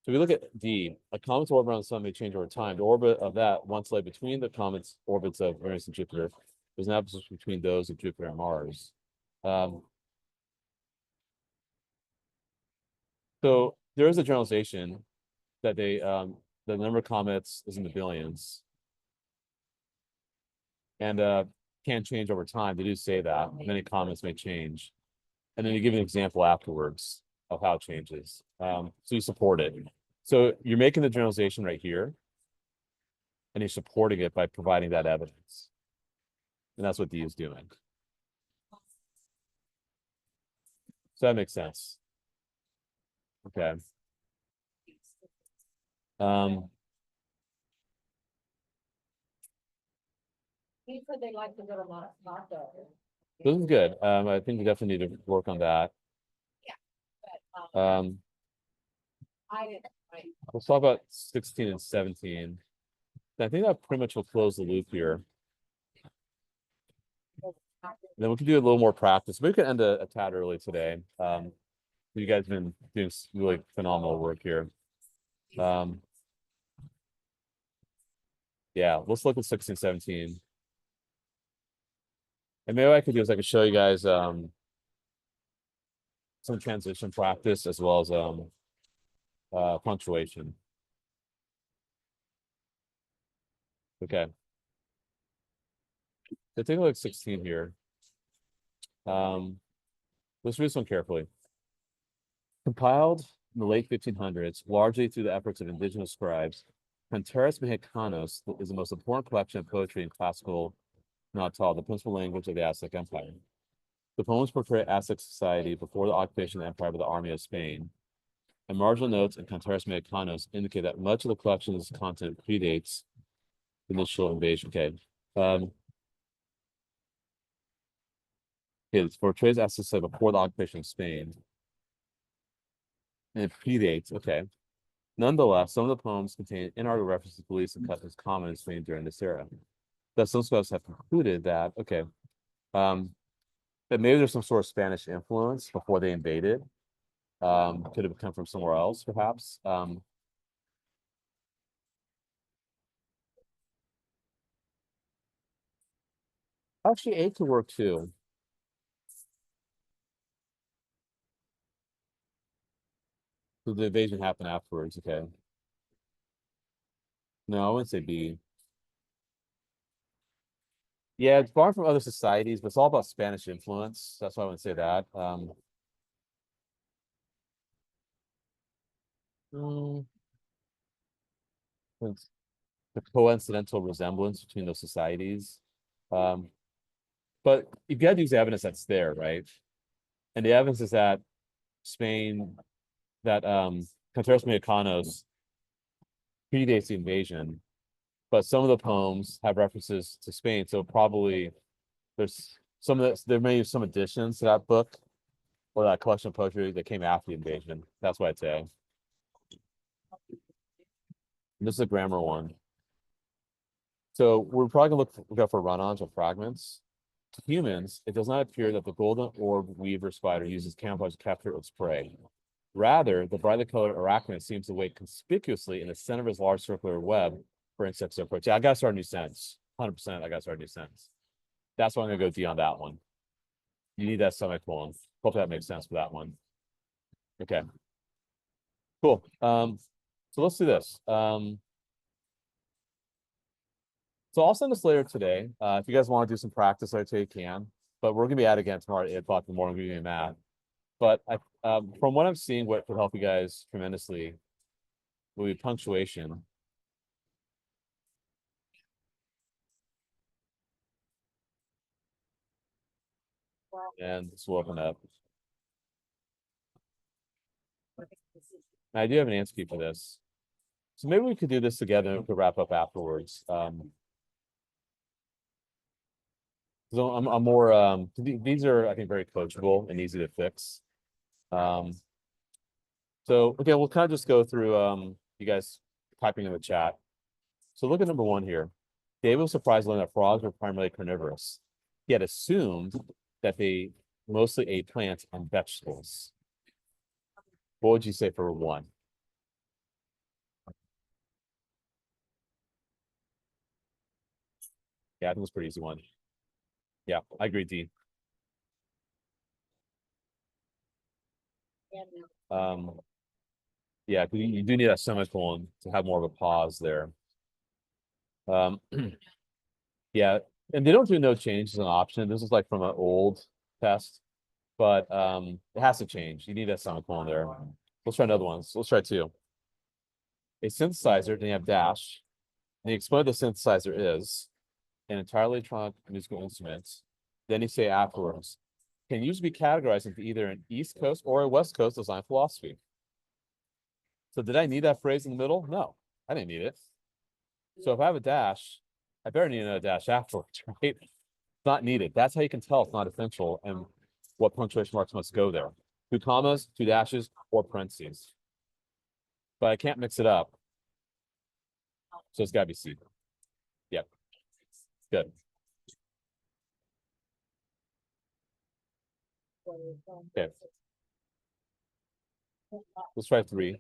So we look at D, a comet's orbit around the sun may change over time. The orbit of that once lay between the comet's orbits of Uranus and Jupiter. There's an absence between those of Jupiter and Mars. So there is a generalization that they the number of comets is in the billions. And can change over time. They do say that. Many comets may change. And then you give an example afterwards of how it changes. So you support it. So you're making the generalization right here, and you're supporting it by providing that evidence. And that's what D is doing. So that makes sense. Okay. He said they like to go to Moscow. This is good. I think we definitely need to work on that. But, Um, I didn't. let's talk about 16 and 17. I think that pretty much will close the loop here. Then we can do a little more practice. We could end a tad early today. You guys have been doing really phenomenal work here. Yeah, let's look at 16, 17. And maybe what I could do is I could show you guys some transition practice as well as punctuation. Okay. So take a look at 16 here. Let's read this one carefully. Compiled in the late 1500s, largely through the efforts of indigenous scribes. Cantares Mexicanos is the most important collection of poetry in classical Natal, the principal language of the Aztec Empire. The poems portray Aztec society before the occupation of the empire by the army of Spain. And marginal notes in Cantares Mexicanos indicate that much of the collection's content predates the initial invasion. Okay. It portrays Aztec society before the occupation of Spain. And it predates, okay. Nonetheless, some of the poems contain inarguable references to beliefs and customs common in Spain during this era. Thus, some scholars have concluded that, okay, that maybe there's some sort of Spanish influence before they invaded. Could have come from somewhere else, perhaps. Actually, A could work too. So the invasion happened afterwards, okay. No, I wouldn't say B. Yeah, it's borrowed from other societies, but it's all about Spanish influence. That's why I wouldn't say that. It's the coincidental resemblance between those societies. But you've got to use evidence that's there, right? And the evidence is that Spain, that Contreras Mexicanos predates the invasion, but some of the poems have references to Spain. So probably there's some of this, there may be some additions to that book or that collection of poetry that came after the invasion. That's why I'd say. And this is a grammar one. So we're probably gonna look for run-ons or fragments. To humans, it does not appear that the golden orb weaver spider uses camouflage to capture its prey. Rather, the brightly colored arachnid seems to wait conspicuously in the center of his large circular web for insects to approach. Yeah, I gotta start a new sentence. 100%, I gotta start a new sentence. That's why I'm gonna go D on that one. You need that semicolon. Hope that makes sense for that one. Okay. Cool. So let's do this. So I'll send this later today. If you guys want to do some practice, I'd say you can. But we're gonna be at it again tomorrow at 8 o'clock in the morning, doing math. But from what I'm seeing, what could help you guys tremendously will be punctuation. And this will open up. I do have an answer key for this. So maybe we could do this together and we could wrap up afterwards. So I'm more these are, I think, very coachable and easy to fix. So okay, we'll kind of just go through you guys typing in the chat. So look at number one here. David was surprised to learn that frogs were primarily carnivorous. He had assumed that they mostly ate plants and vegetables. What would you say for one? Yeah, I think it's a pretty easy one. Yeah, I agree, D. Yeah, you do need a semicolon to have more of a pause there. Yeah, and they don't do no change as an option. This is like from an old test, but it has to change. You need a semicolon there. Let's try another one. So let's try two. A synthesizer, then you have dash. And you explain what the synthesizer is, an entirely electronic musical instrument. Then you say afterwards, can usually be categorized into either an East Coast or a West Coast design philosophy. So did I need that phrase in the middle? No, I didn't need it. So if I have a dash, I better need another dash afterwards, right? It's not needed. That's how you can tell it's not essential and what punctuation marks must go there. 2 commas, 2 dashes, or parentheses. But I can't mix it up. So it's gotta be C. Yep. Good. Okay. Let's try 3.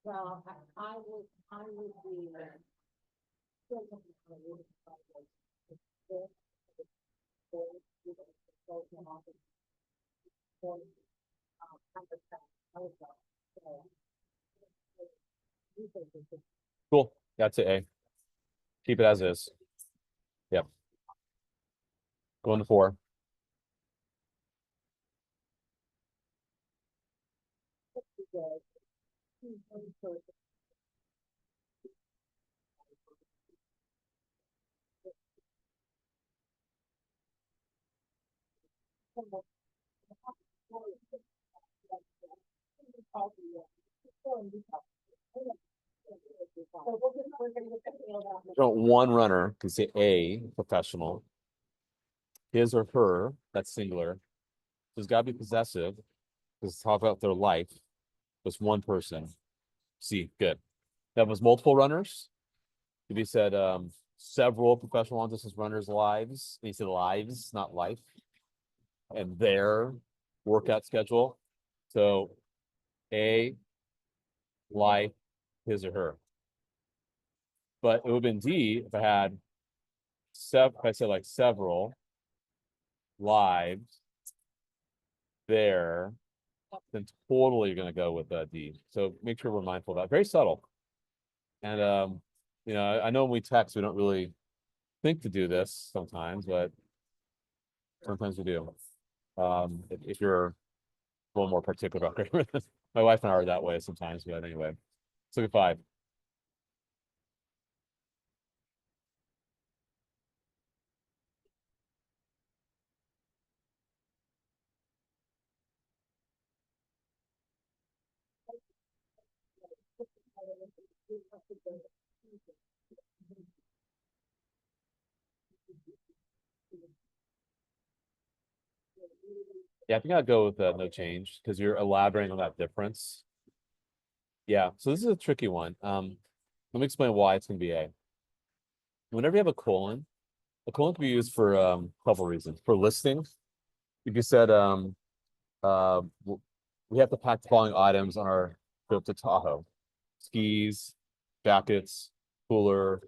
Well, I would be. Cool. That's it, A. Keep it as is. Yep. Going to 4. So one runner can say a professional, his or her, that's singular. There's got to be possessive because talk about their life. There's one person. See, good. That was multiple runners. If you said several professional long distance runners' lives, and you said lives, not life, and their workout schedule. So a life, his or her. But it would have been D if I had if I said like several lives there, then totally you're gonna go with D. So make sure we're mindful of that. Very subtle. And you know, I know when we text, we don't really think to do this sometimes, but sometimes we do. If you're a little more particular about grammar, my wife and I are that way sometimes, but anyway. Let's look at 5. Yeah, I think I'd go with no change because you're elaborating on that difference. Yeah, so this is a tricky one. Let me explain why it's going to be A. Whenever you have a colon can be used for a couple reasons. For listing, if you said we have to pack the following items on our trip to Tahoe: skis, jackets, cooler,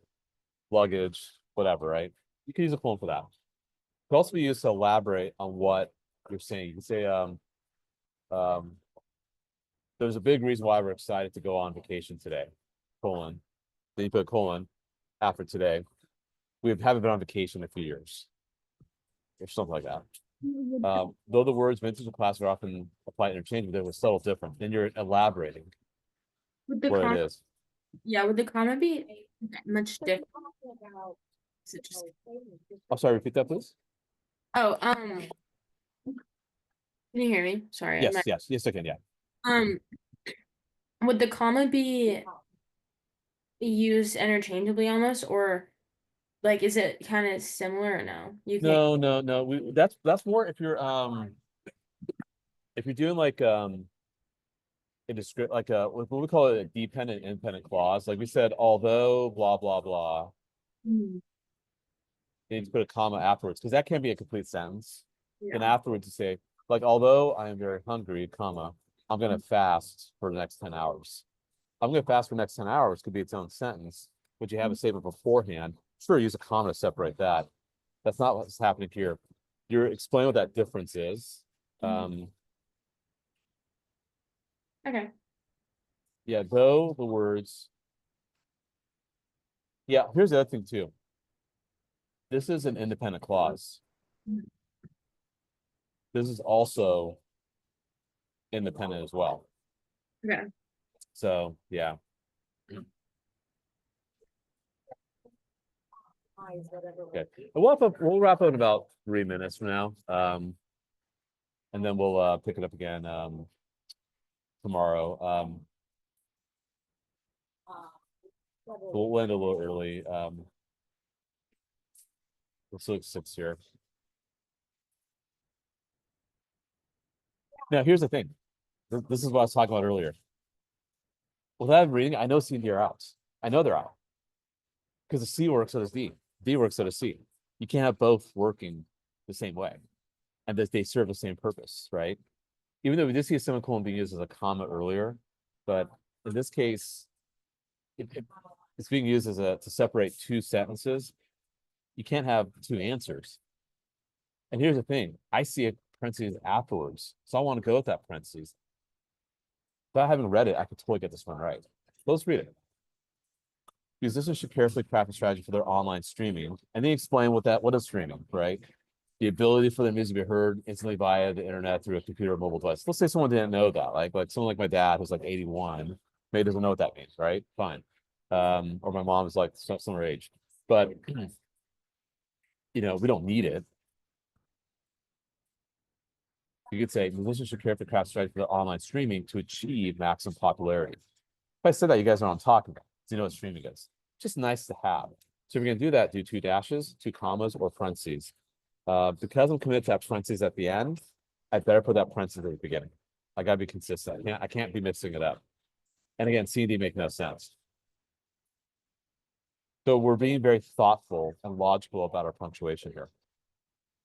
luggage, whatever, right? You can use a colon for that. It can also be used to elaborate on what you're saying. You can say um, there's a big reason why we're excited to go on vacation today, colon. Then you put a colon after today. We haven't been on vacation in a few years, or something like that. Though the words vintage and classic are often applied interchangeably, they're subtle different. Then you're elaborating Would the what comma, it is. yeah, would the comma be much different? Is it just, I'm sorry, repeat that, please. oh, can you hear me? Sorry. Yes, yes, I can. Yeah. Would the comma be used interchangeably almost, or like is it kind of similar or no? You can't. No. That's more if you're doing like a descript like what we call it a dependent independent clause. Like we said, although blah blah blah, Mm, you need to put a comma afterwards because that can be a complete sentence. Then yeah. afterwards you say, like, although I am very hungry, comma, I'm gonna fast for the next 10 hours. I'm gonna fast for the next 10 hours could be its own sentence, but you have a statement beforehand. Sure, use a comma to separate that. That's not what's happening here. You're explaining what that difference is. Okay. Yeah, though the words. Yeah, here's the other thing too. This is an independent clause. This is also independent as well. Okay. So yeah. Okay. We'll wrap up in about 3 minutes from now. And then we'll pick it up again tomorrow. We'll end a little early. Let's look 6 here. Now here's the thing. This is what I was talking about earlier. Without reading, I know C and D are out. I know they're out. Because the C works, so does D. D works, so does C. You can't have both working the same way. And that they serve the same purpose, right? Even though we did see a semicolon being used as a comma earlier, but in this case, it's being used as to separate 2 sentences. You can't have 2 answers. And here's the thing, I see a parentheses afterwards, so I want to go with that parentheses. Without having read it, I could totally get this one right. Let's read it. musicians should carefully craft a strategy for their online streaming, and then explain what is streaming, right? The ability for their music to be heard instantly via the internet through a computer or mobile device. Let's say someone didn't know that, like someone like my dad who's like 81, maybe doesn't know what that means, right? Fine. Or my mom is like similar age, but we don't need it. You could say musicians should carefully craft strategy for their online streaming to achieve maximum popularity. If I said that, you guys know what I'm talking about. So you know what streaming is. Just nice to have. So if you're gonna do that, do 2 dashes, 2 commas, or parentheses. Because I'm committed to have parentheses at the end, I better put that parentheses at the beginning. I gotta be consistent. I can't be mixing it up. And again, C and D make no sense. So we're being very thoughtful and logical about our punctuation here.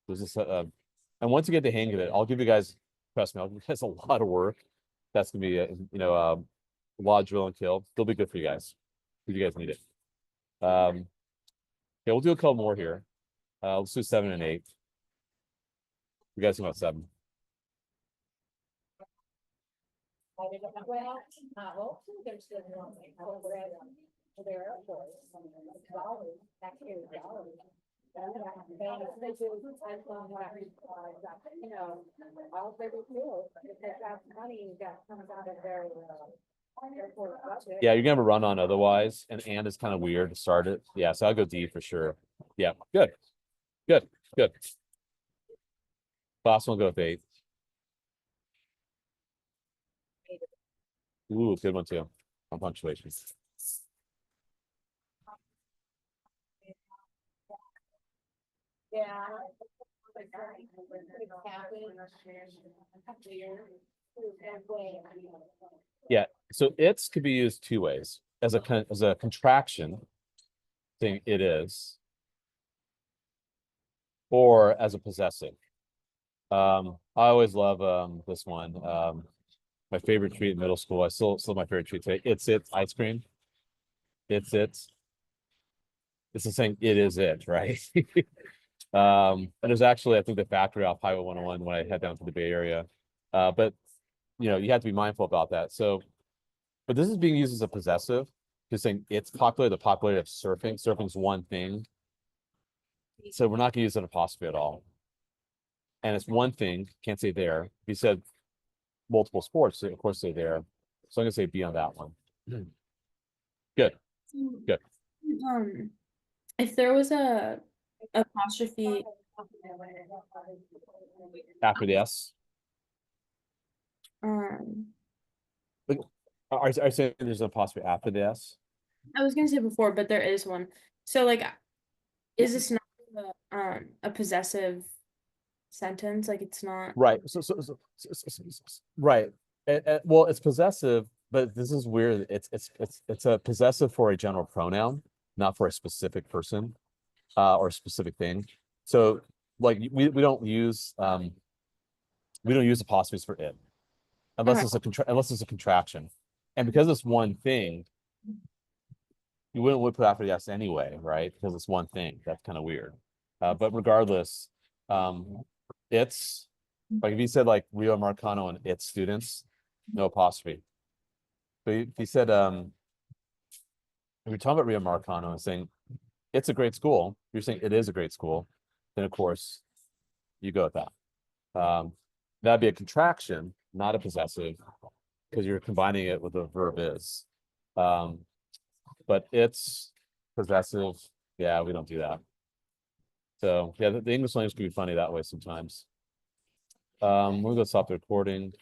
There's this, and once you get the hang of it, I'll give you guys, trust me, I'll give you guys a lot of work. That's gonna be, a lot of drill and kill. It'll be good for you guys. If you guys need it. Okay, we'll do a couple more here. Let's do 7 and 8. You guys know about 7. Well, hopefully there's still one over there, of course. Dollars, actually, dollars. All they would do, if they have money that comes out of their, airport budget. Yeah, you're gonna have a run on otherwise, and is kind of weird to start it. Yeah, so I'll go D for sure. Yeah, good. Good. Boss will go with 8. Ooh, good one too. On punctuation. Yeah. Yeah, so it's could be used 2 ways. As a contraction thing, it is, or as a possessive. I always love this one. My favorite treat in middle school. I still my favorite treat today. It's ice cream. It's the saying it is it, right? And there's actually, I think, the factory off Highway 101 when I head down to the Bay Area. But you have to be mindful about that. So, but this is being used as a possessive, just saying it's popular, the popularity of surfing. Surfing's one thing. So we're not gonna use an apostrophe at all. And it's one thing, can't say there. If you said multiple sports, of course say there. So I'm gonna say B on that one. Good. If there was a apostrophe After the S. Are you saying there's an apostrophe after the S? I was gonna say before, but there is one. So like, is this not a possessive sentence? Like it's not. Right. So right. Well, it's possessive, but this is weird. It's a possessive for a general pronoun, not for a specific person, or a specific thing. So like we don't use apostrophes for it, unless it's a contraction, and because it's one thing, you would put after the S anyway, right? Because it's one thing. That's kind of weird. But regardless, it's like if you said like Rio Marcano and its students, no apostrophe. But if you said if you're talking about Rio Marcano and saying it's a great school, you're saying it is a great school, then of course you go with that. That'd be a contraction, not a possessive, because you're combining it with the verb is. But it's possessive. Yeah, we don't do that. So yeah, the English language can be funny that way sometimes. We'll go stop the recording.